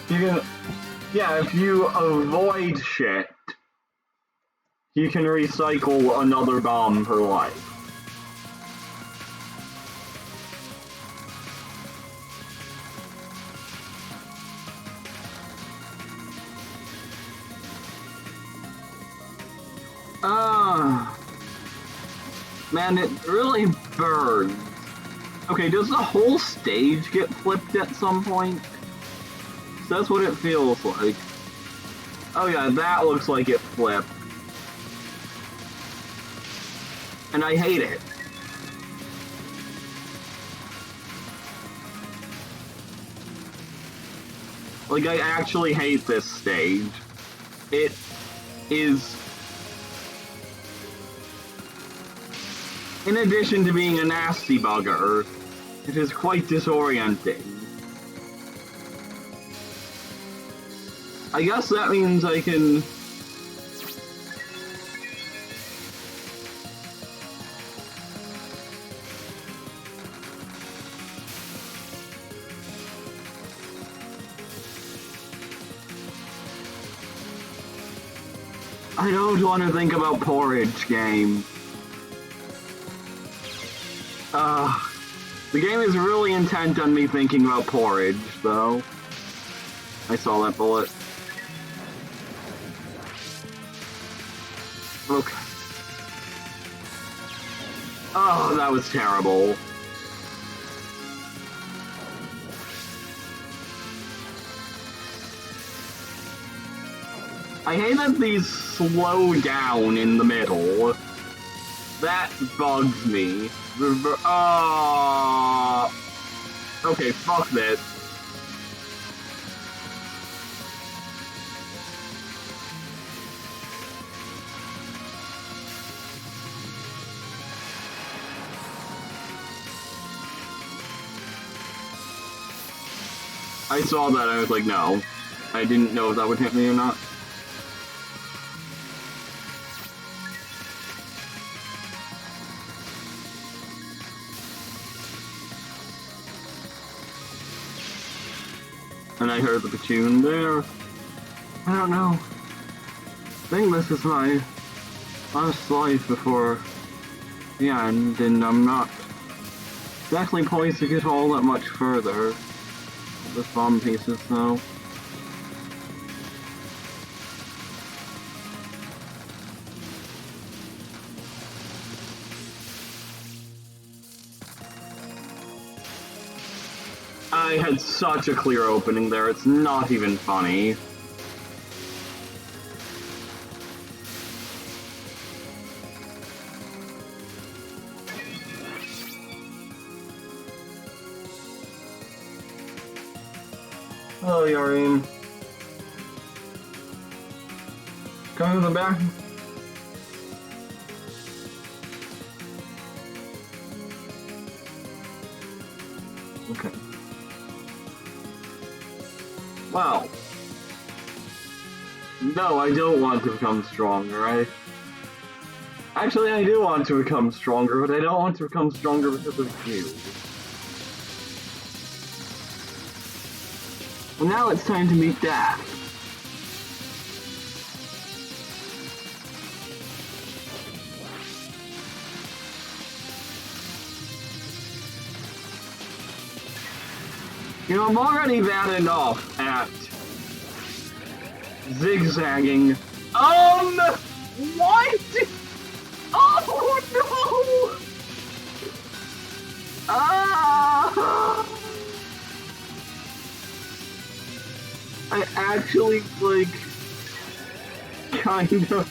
You can, yeah, if you avoid shit, you can recycle another bomb per life. Man, it really burns. Okay, does the whole stage get flipped at some point? That's what it feels like. Oh yeah, that looks like it flipped. And I hate it. Like, I actually hate this stage. It is... In addition to being a nasty bugger, it is quite disorienting. I guess that means I can... I don't want to think about porridge game. The game is really intent on me thinking about porridge, though. I saw that bullet. Okay. Oh, that was terrible. I hate that these slow down in the middle. That bugs me. Okay, fuck this. I saw that, I was like, no. I didn't know if that would hit me or not. And I heard the platoon there. I don't know. I think this is my last life before the end, and I'm not exactly poised to get all that much further. With bomb pieces, though. I had such a clear opening there, it's not even funny. Hello, Yarim. Come to the back. Okay. Wow. No, I don't want to become stronger. Actually, I do want to become stronger, but I don't want to become stronger because of you. Well, now it's time to meet Dad. You know, I'm already bad enough at zigzagging. What? Oh no! I actually, like, kind of...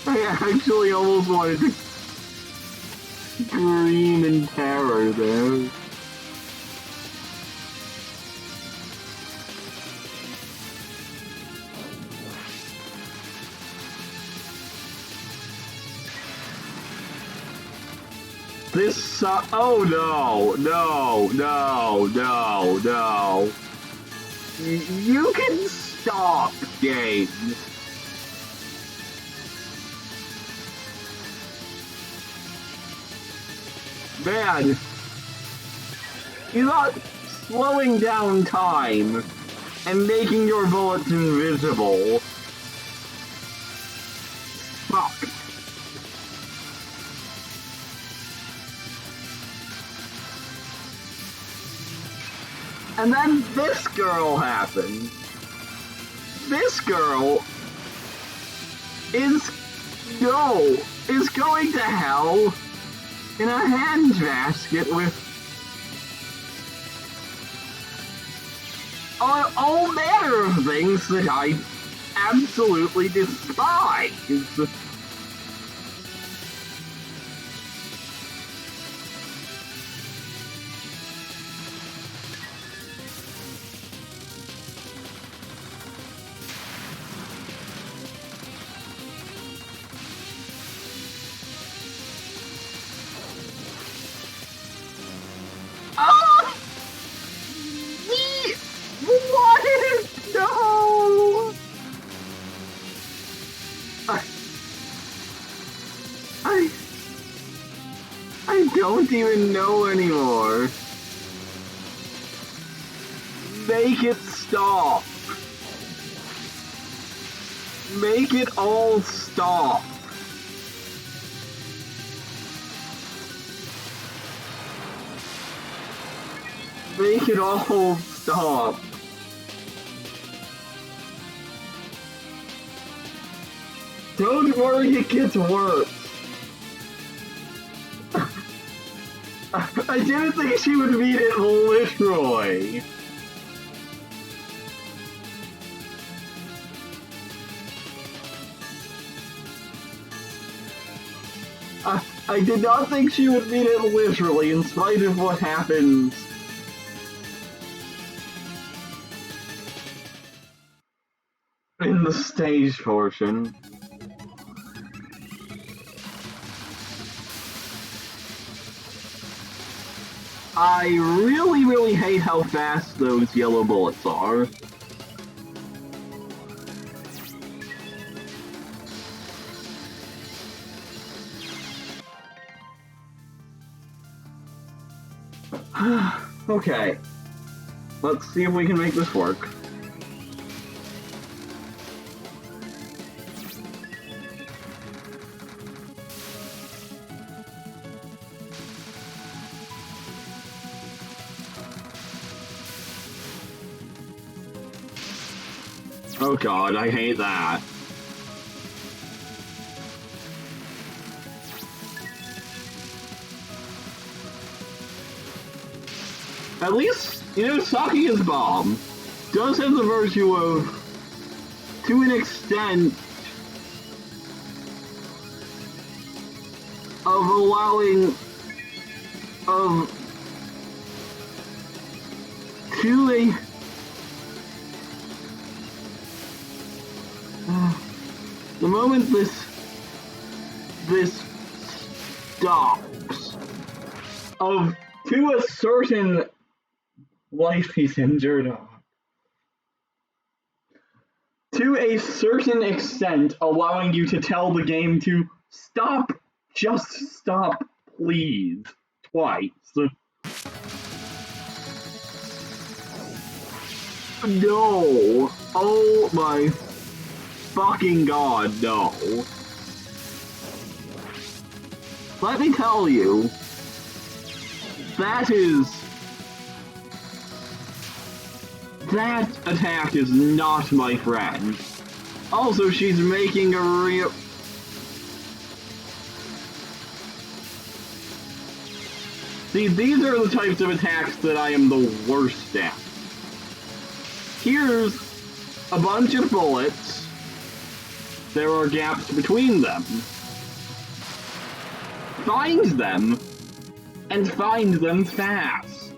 I actually almost wanted to scream in terror there. This oh no. You can stop, game. Man, you're not slowing down time and making your bullets invisible. Fuck. And then this girl happened. This girl is going to hell in a handbasket with all manner of things that I absolutely despise. I don't even know anymore. Make it stop. Make it all stop. Make it all stop. Don't worry, it gets worse. I didn't think she would beat it literally. I did not think she would beat it literally, in spite of what happened. In the stage portion. I really, really hate how fast those yellow bullets are. Okay. Let's see if we can make this work. Oh god, I hate that. At least, you know, Saki's bomb does have the virtue of, to an extent, of allowing, to a, the moment this stops, to a certain life he's injured on, to a certain extent, allowing you to tell the game to stop, just stop, please, twice. No! Oh my fucking god, no. Let me tell you, that attack is not my friend. Also, she's making a real... See, these are the types of attacks that I am the worst at. Here's a bunch of bullets. There are gaps between them. Find them, and find them fast.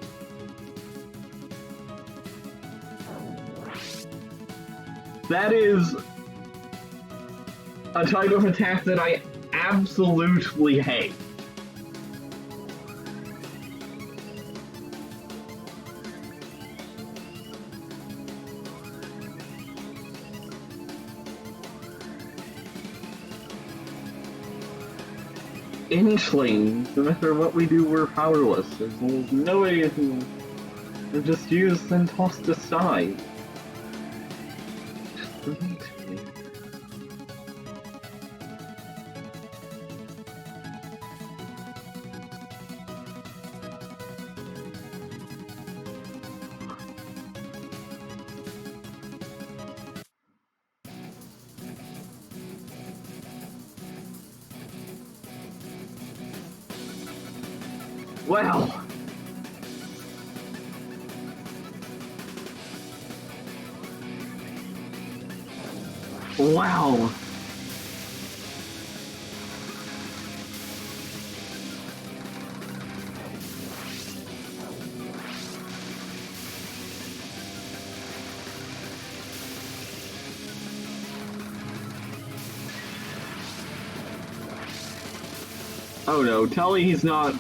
That is a type of attack that I absolutely hate. Inchling, no matter what we do, we're powerless. There's no way to... They're just used and tossed aside. Just delete me. Well... Wow. Oh no, tell me he's not...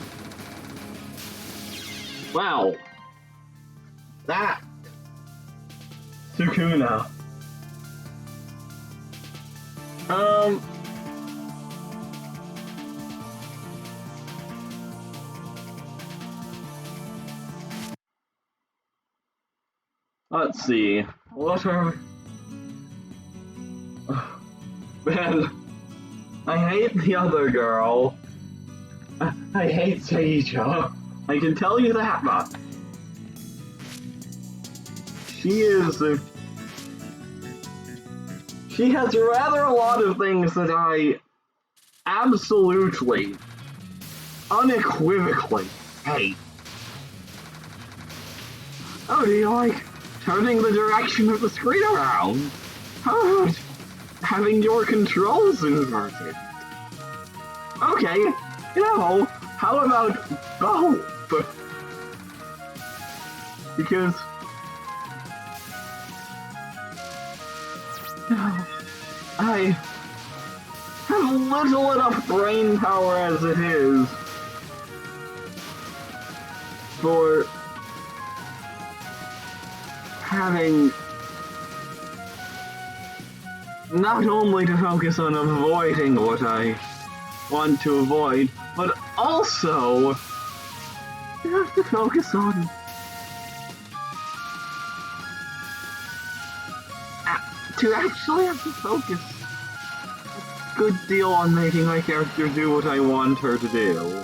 Wow. That... Sukuna. Let's see. What are... Man, I hate the other girl. I hate Seija. I can tell you that much. She is... She has rather a lot of things that I absolutely, unequivocally hate. Oh, do you like turning the direction of the screen around? How about having your controls inverted? Okay, you know, how about both? Because... I have little enough brain power as it is for having not only to focus on avoiding what I want to avoid, but also you have to focus on to actually have to focus a good deal on making my character do what I want her to do.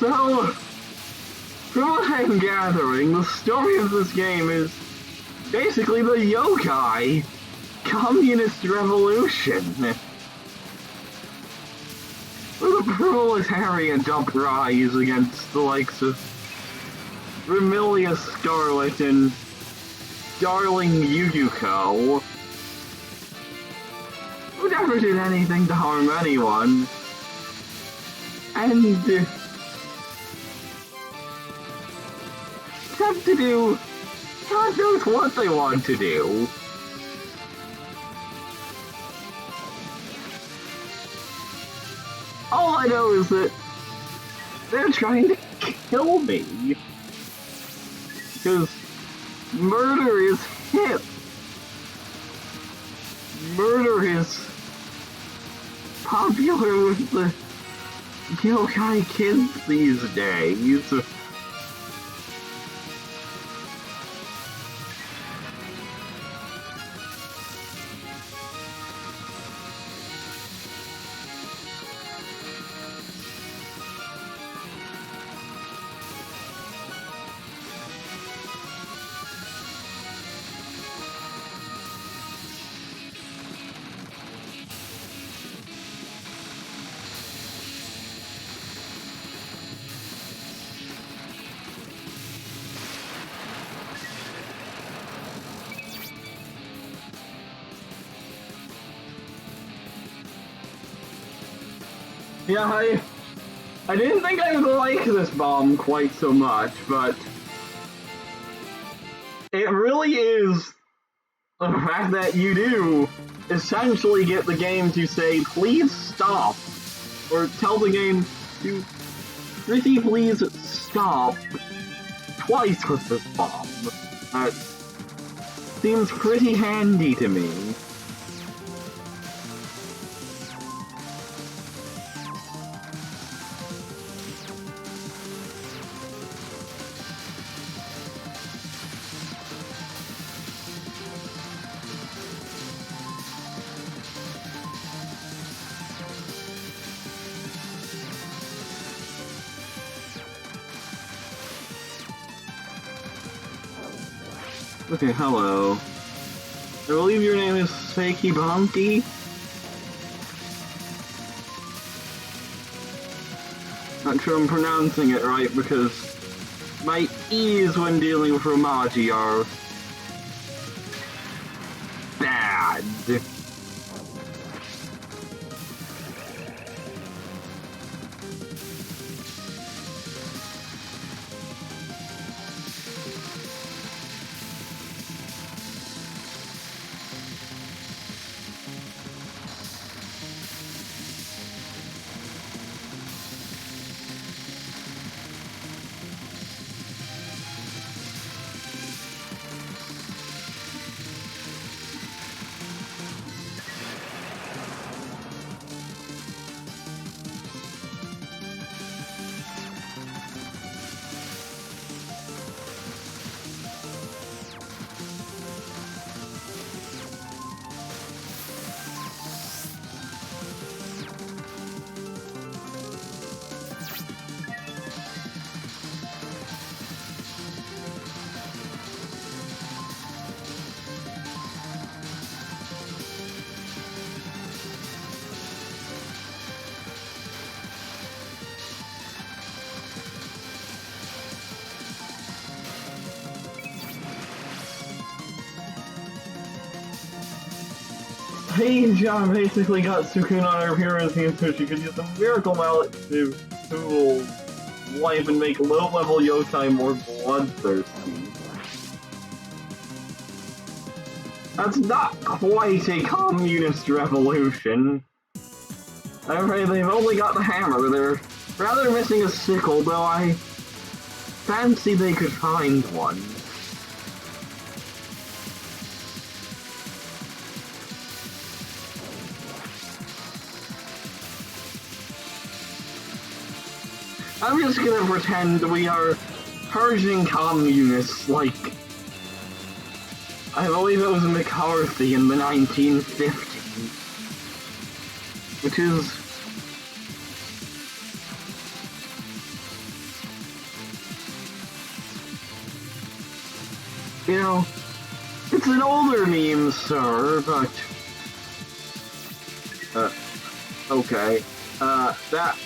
So, from what I'm gathering, the story of this game is basically the yokai communist revolution. Where the proletariat uprise against the likes of Vermilia Scarlet and Darling Yuyuko, who never did anything to harm anyone, and have to do God knows what they want to do. All I know is that they're trying to kill me. Because murder is hip. Murder is popular with the yokai kids these days. Yeah, I didn't think I would like this bomb quite so much, but it really is the fact that you do essentially get the game to say, please stop, or tell the game to pretty please stop twice with this bomb. That seems pretty handy to me. Okay, hello. I believe your name is Seiki Banki? Not sure I'm pronouncing it right because my E's when dealing with Romaji are bad. John basically got Sukuna on her hero's team so she could use the Miracle Mallet to tool life and make low-level yokai more bloodthirsty. That's not quite a communist revolution. I'm afraid they've only got the hammer. They're rather missing a sickle, though I fancy they could find one. I'm just gonna pretend we are purging communists like I believe it was McCarthy in the 1950s, which is You know, it's an older meme, sir, but... okay. That...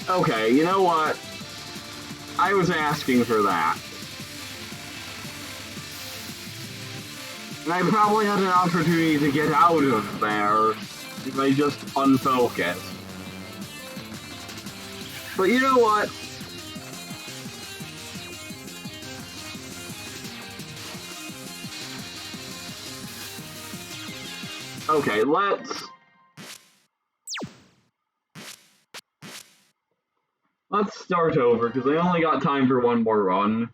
Okay, you know what? I was asking for that. And I probably had an opportunity to get out of there if I just unfocused. But you know what? Okay, let's start over, because I only got time for one more run.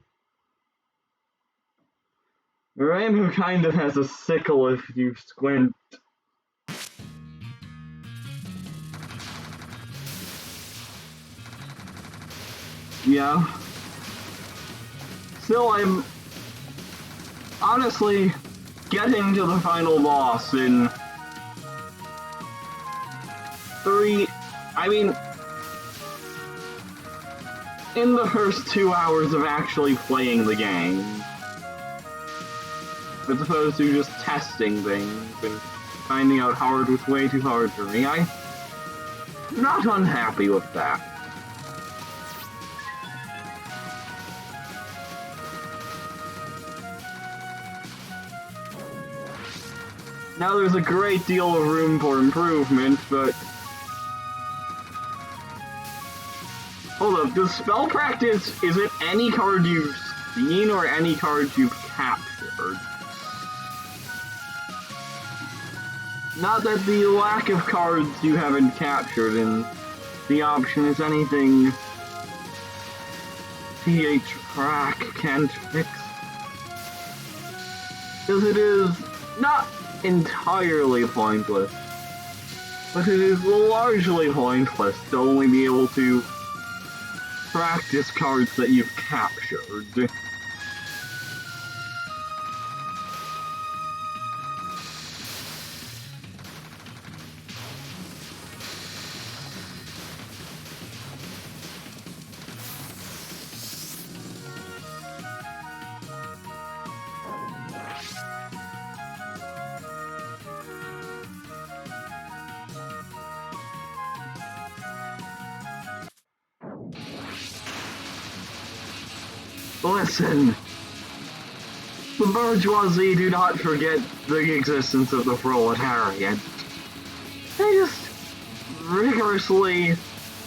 Rainbow kind of has a sickle if you squint. Yeah. Still, I'm honestly getting to the final boss in 3... I mean, in the first 2 hours of actually playing the game, as opposed to just testing things and finding out hard was way too hard for me. I'm not unhappy with that. Now there's a great deal of room for improvement, but... Hold up, does spell practice, is it any card you've seen or any card you've captured? Not that the lack of cards you haven't captured and the option is anything TH Crack can't fix. Because it is not entirely pointless, but it is largely pointless to only be able to practice cards that you've captured. Listen, the bourgeoisie do not forget the existence of the proletariat. They just rigorously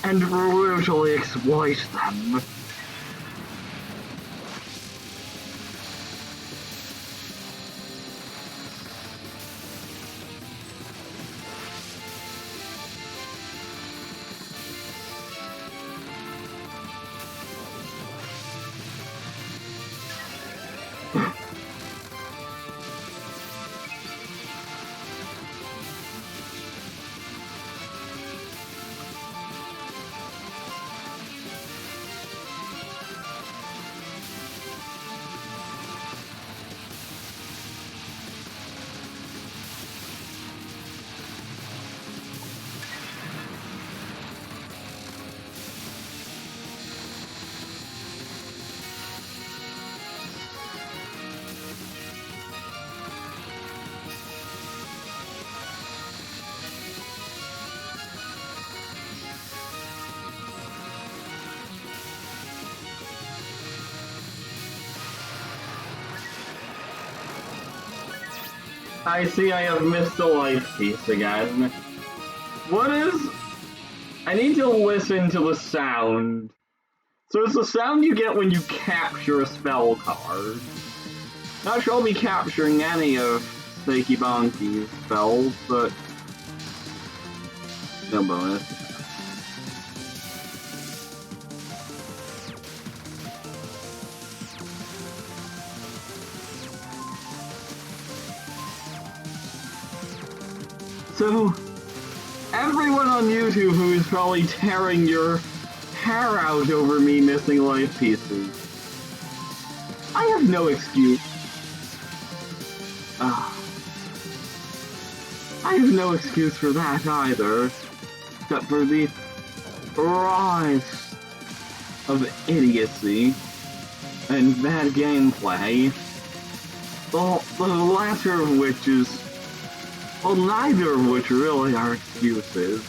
and brutally exploit them. I see I have missed the life piece again. What is... I need to listen to the sound. So it's the sound you get when you capture a spell card. Not sure I'll be capturing any of Seiki Banki's spells, but... no bonus. So, everyone on YouTube who is probably tearing your hair out over me missing life pieces, I have no excuse. I have no excuse for that either, except for the rise of idiocy and bad gameplay. The latter of which is, well, neither of which really are excuses.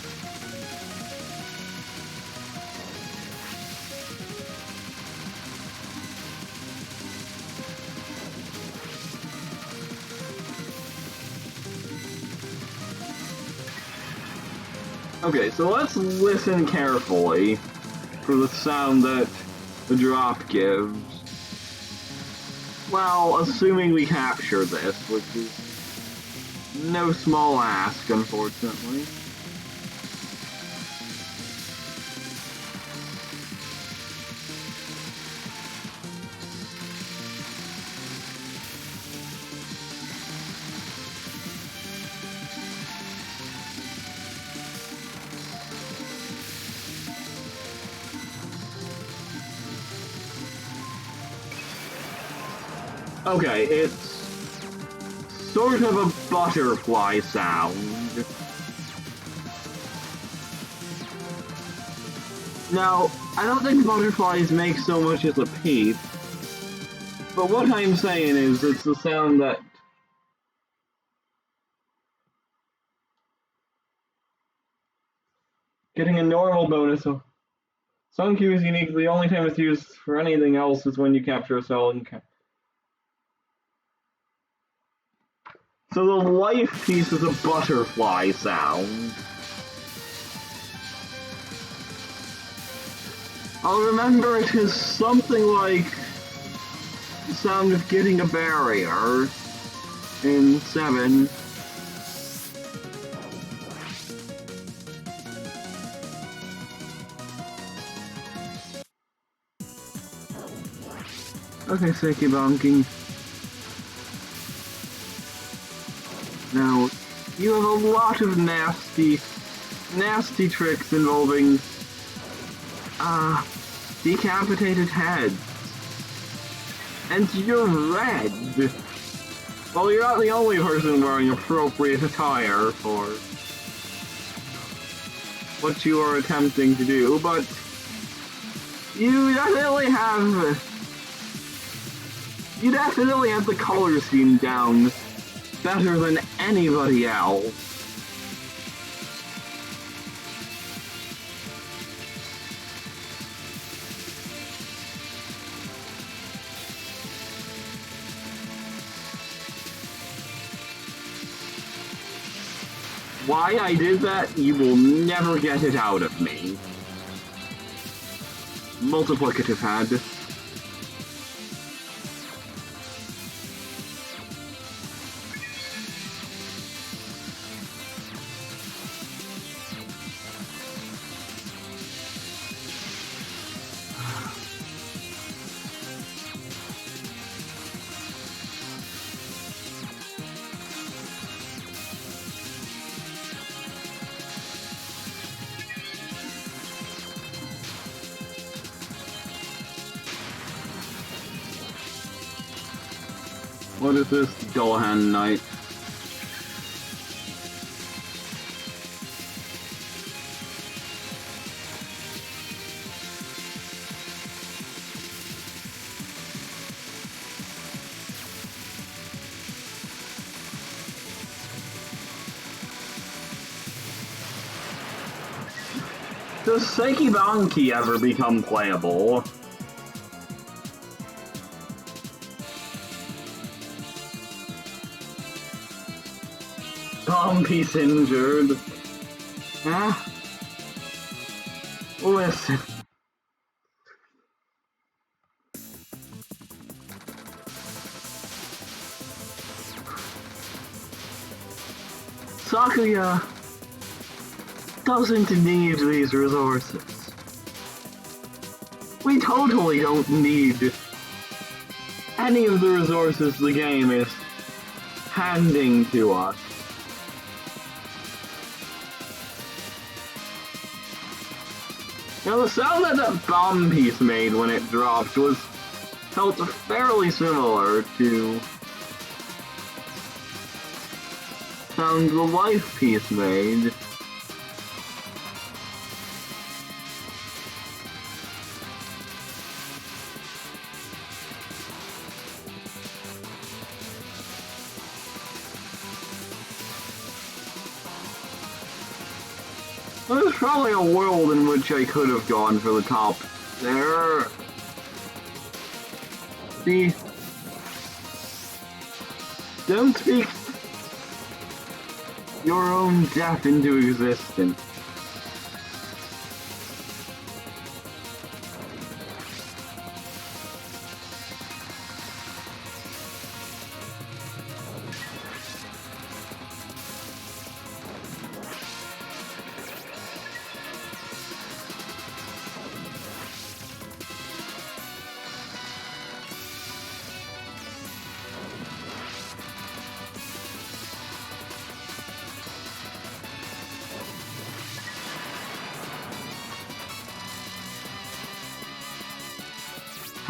Okay, so let's listen carefully for the sound that the drop gives. Well, assuming we capture this, which is no small ask, unfortunately. Okay, it's sort of a butterfly sound. Now, I don't think butterflies make so much as a peep, but what I'm saying is it's the sound that getting a normal bonus of some Q is unique. The only time it's used for anything else is when you capture a cell and so the life piece is a butterfly sound. I'll remember it as something like the sound of getting a barrier in 7. Okay, Seki bonking. Now, you have a lot of nasty tricks involving, decapitated heads. And you're red! Well, you're not the only person wearing appropriate attire for what you are attempting to do, but you definitely have the color scheme down better than anybody else. Why I did that, you will never get it out of me. Multiplicative head. What is this Dullahan Knight? Does Sekibanki ever become playable? Piece injured. Listen. Sakuya doesn't need these resources. We totally don't need any of the resources the game is handing to us. Now, the sound that that bomb piece made when it dropped felt fairly similar to sound the life piece made. There's probably a world in which I could have gone for the top there. See? Don't speak your own death into existence.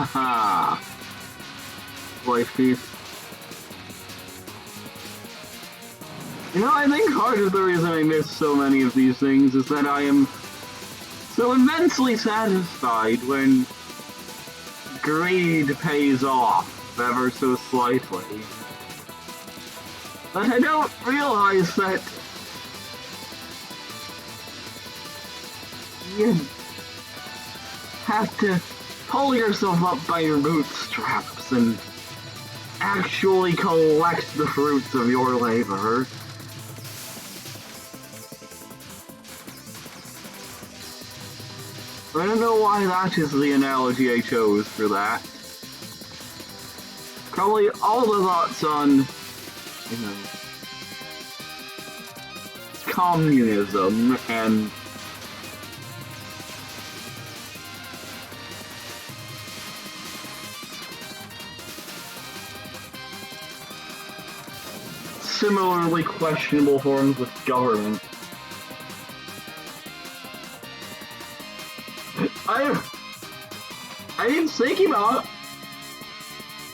Haha! Life piece. You know, I think part of the reason I miss so many of these things is that I am so immensely satisfied when greed pays off ever so slightly. But I don't realize that you have to pull yourself up by your bootstraps and actually collect the fruits of your labor. I don't know why that is the analogy I chose for that. Probably all the thoughts on, you know, communism and similarly questionable forms of government. I mean, Seikibon.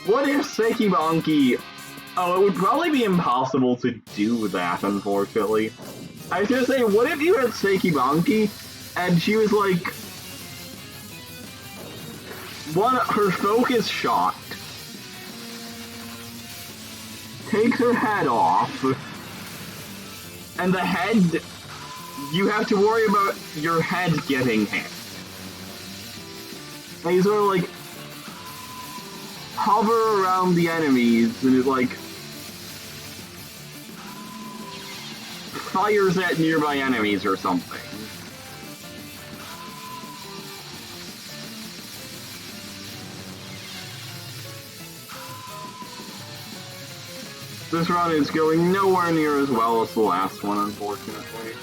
What if Seikibonki? Oh, it would probably be impossible to do that, unfortunately. I was gonna say, what if you had Seikibonki, and she was like, her focus shot takes her head off, and the head, you have to worry about your head getting hit. And you sort of like hover around the enemies, and it like fires at nearby enemies or something. This run is going nowhere near as well as the last one, unfortunately.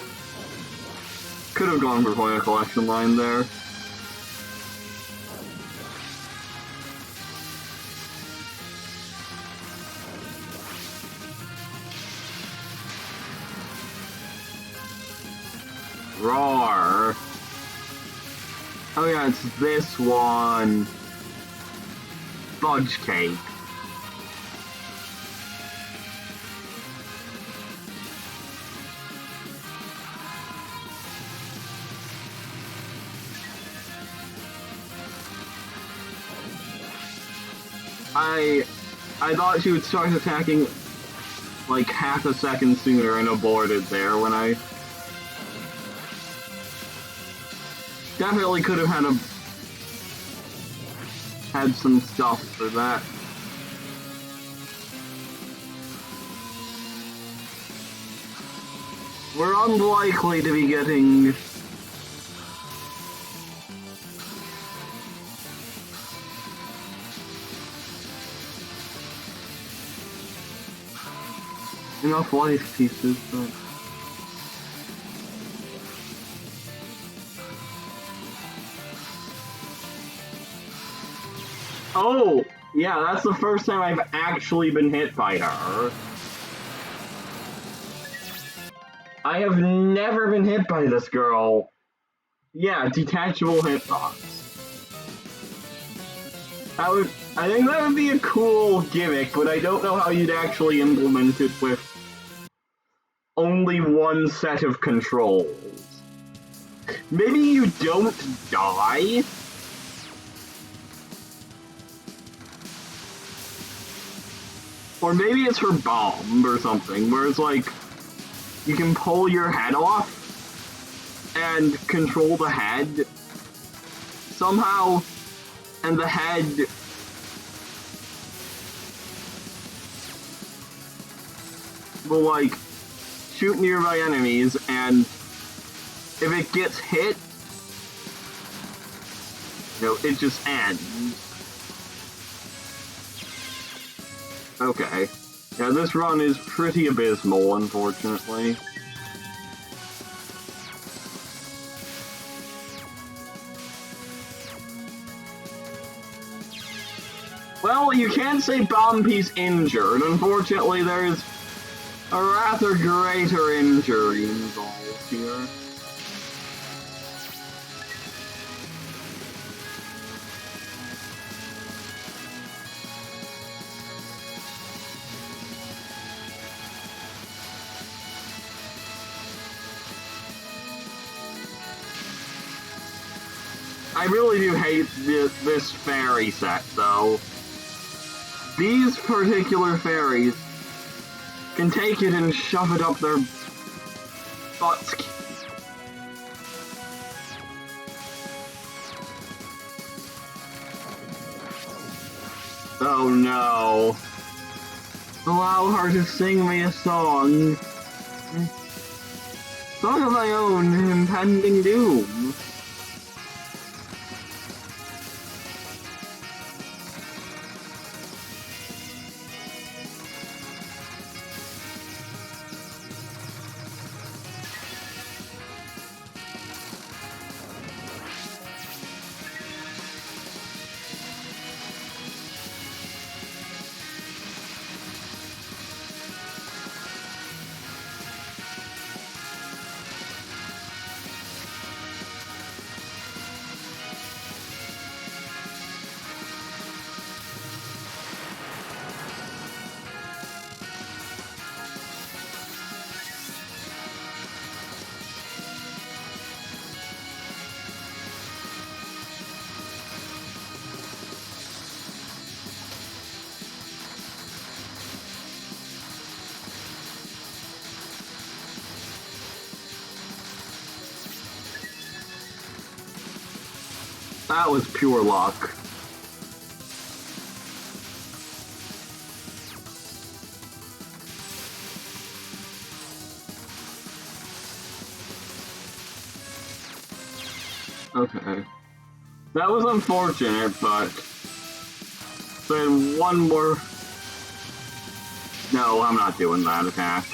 Could have gone for point of collection line there. Roar! Oh yeah, it's this one. Fudge cake. I thought she would start attacking like half a second sooner and aborted there when I definitely could have had some stuff for that. We're unlikely to be getting enough life pieces, but oh, yeah, that's the first time I've actually been hit by her. I have never been hit by this girl. Yeah, detachable hitbox. I think that would be a cool gimmick, but I don't know how you'd actually implement it with only one set of controls. Maybe you don't die? Or maybe it's her bomb or something, where it's like, you can pull your head off and control the head somehow, and the head will, like, shoot nearby enemies, and if it gets hit, you know, it just ends. Okay. Yeah, this run is pretty abysmal, unfortunately. Well, you can't say Bombi's injured. Unfortunately, there's a rather greater injury involved here. I really do hate this fairy set, though. These particular fairies can take it and shove it up their butts. Oh no. Allow her to sing me a song. Song of my own, impending doom. That was pure luck. Okay. That was unfortunate, but then one more... No, I'm not doing that attack.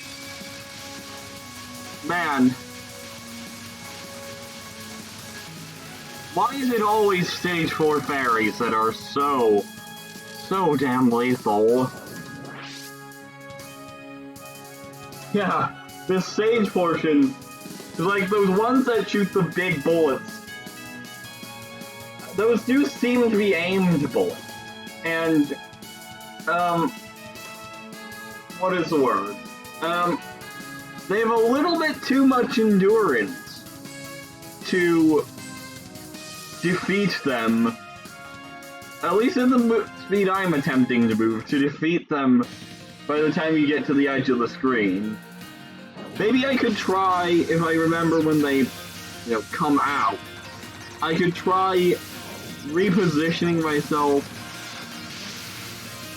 Man. Why is it always stage 4 fairies that are so damn lethal? Yeah, this stage portion is like those ones that shoot the big bullets. Those do seem to be aimed bullets. And, what is the word? They have a little bit too much endurance to defeat them, at least in the speed I'm attempting to move, to defeat them by the time you get to the edge of the screen. Maybe I could try, if I remember when they, come out, I could try repositioning myself,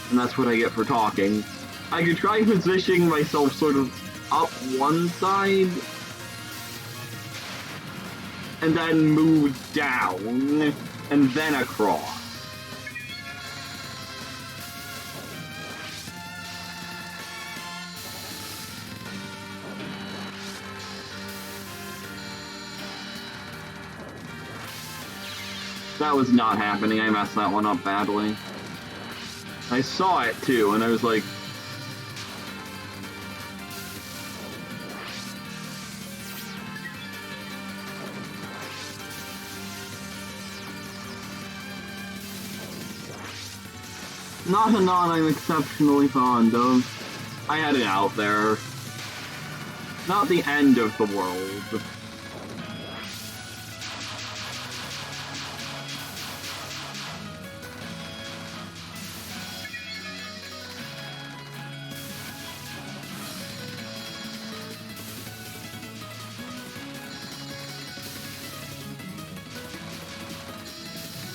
and that's what I get for talking. I could try positioning myself sort of up one side, and then move down, and then across. That was not happening. I messed that one up badly. I saw it too, and I was like, not a non I'm exceptionally fond of. I had it out there. Not the end of the world.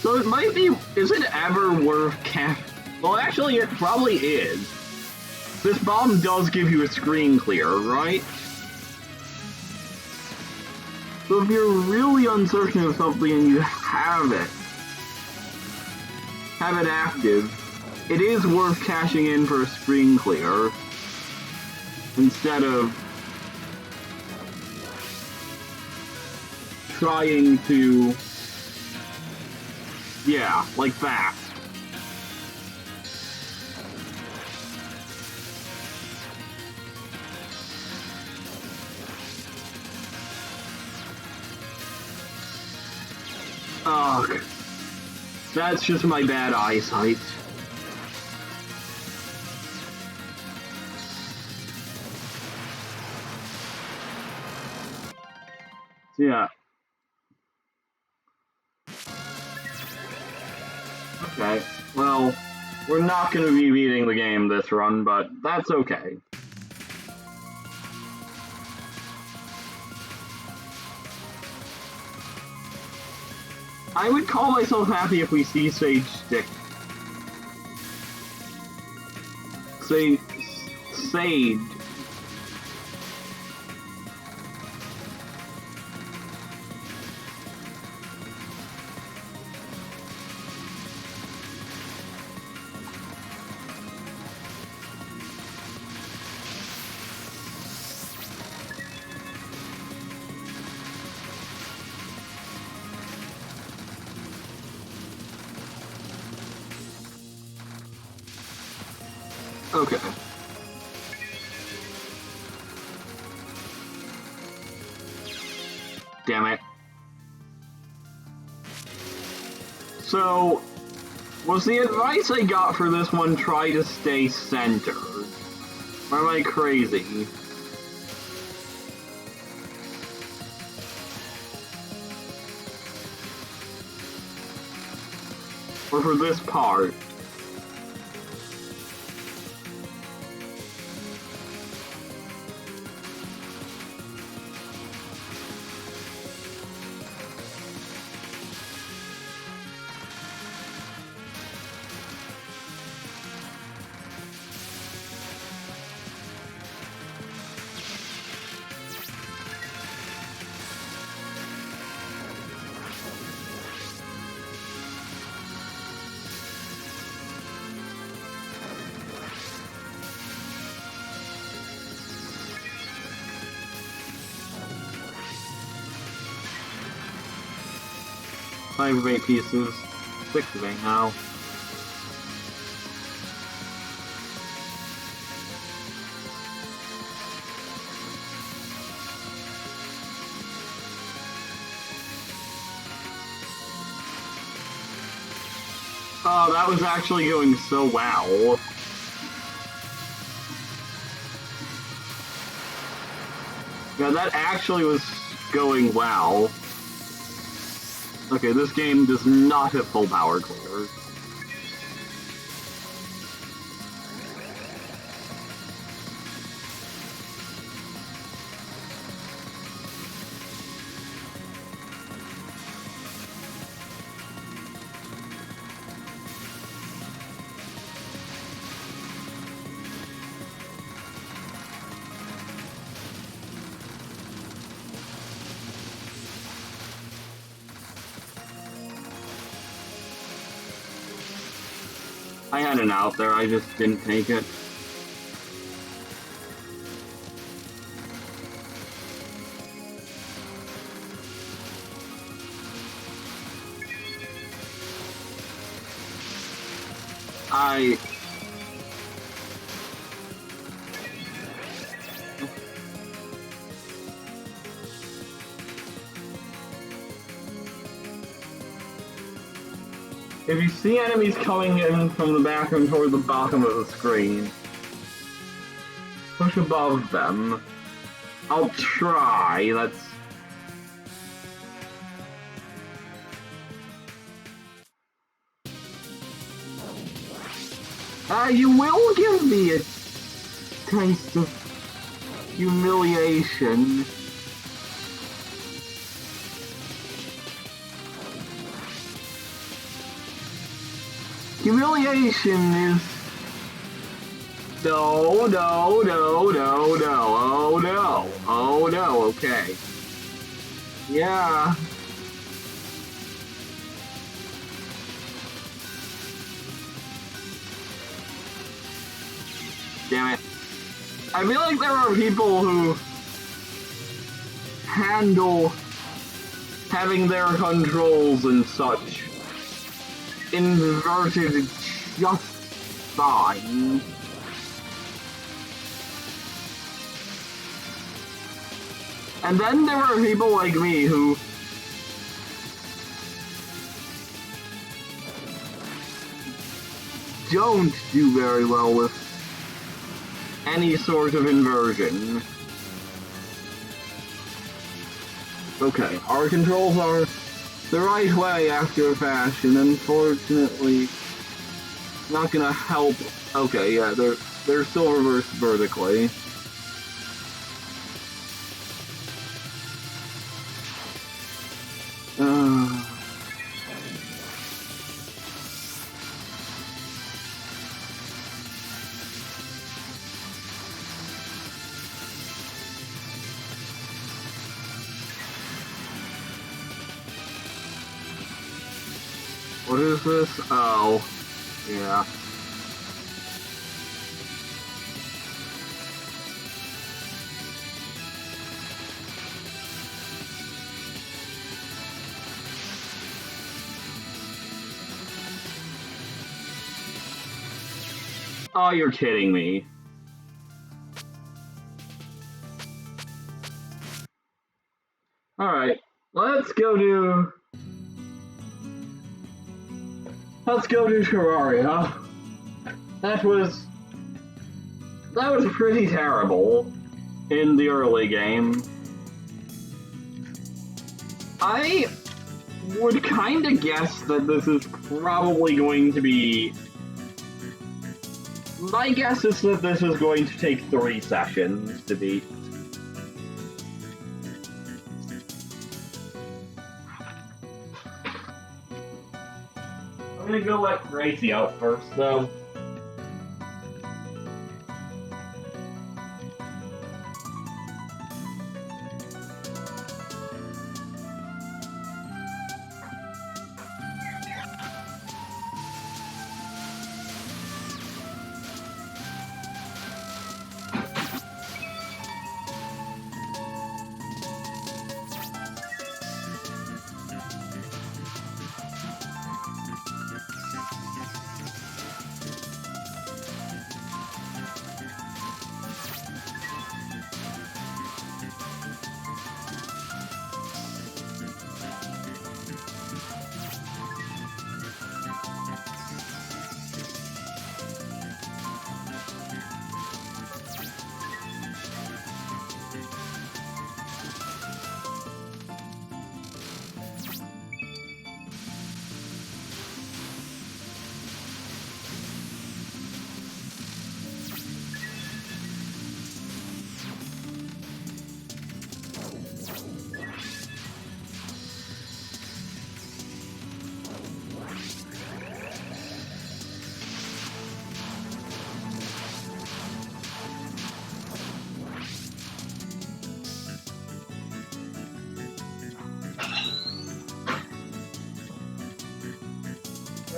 So it might be, is it ever worth well, actually, it probably is. This bomb does give you a screen clear, right? So if you're really uncertain of something and you have it active, it is worth cashing in for a screen clear instead of trying to, yeah, like that. Ugh. That's just my bad eyesight. Yeah. Okay, well, we're not going to be beating the game this run, but that's okay. I would call myself happy if we see Sage stick. Sage. Okay. Damn it. So, was the advice I got for this one try to stay centered? Or am I crazy? Or for this part? Five of 8 pieces, 6 of 8 now. Oh, that was actually going so well. Yeah, that actually was going well. Okay, this game does not have full power clears. I had an out there, I just didn't take it. If you see enemies coming in from the bathroom toward the bottom of the screen, push above them. I'll try. That's... you will give me a taste of humiliation. Humiliation is... No, no, no, no, no, oh no, oh no, okay. Yeah. Damn it. I feel like there are people who handle having their controls and such inverted just fine. And then there are people like me who don't do very well with any sort of inversion. Okay, our controls are the right way after a fashion. Unfortunately, not gonna help. Okay, yeah, they're still reversed vertically. What is this? Oh, yeah. Oh, you're kidding me. Alright, let's go to Terraria. That was pretty terrible in the early game. I would kinda guess that this is probably going to be... My guess is that this is going to take 3 sessions to beat. I'm gonna go let Gracie out first, though.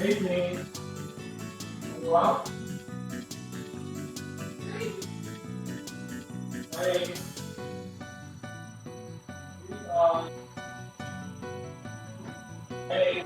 Gracie, you up? Hey. Hey.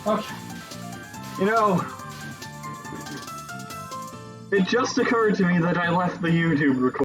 Okay. You know, it just occurred to me that I left the YouTube recording.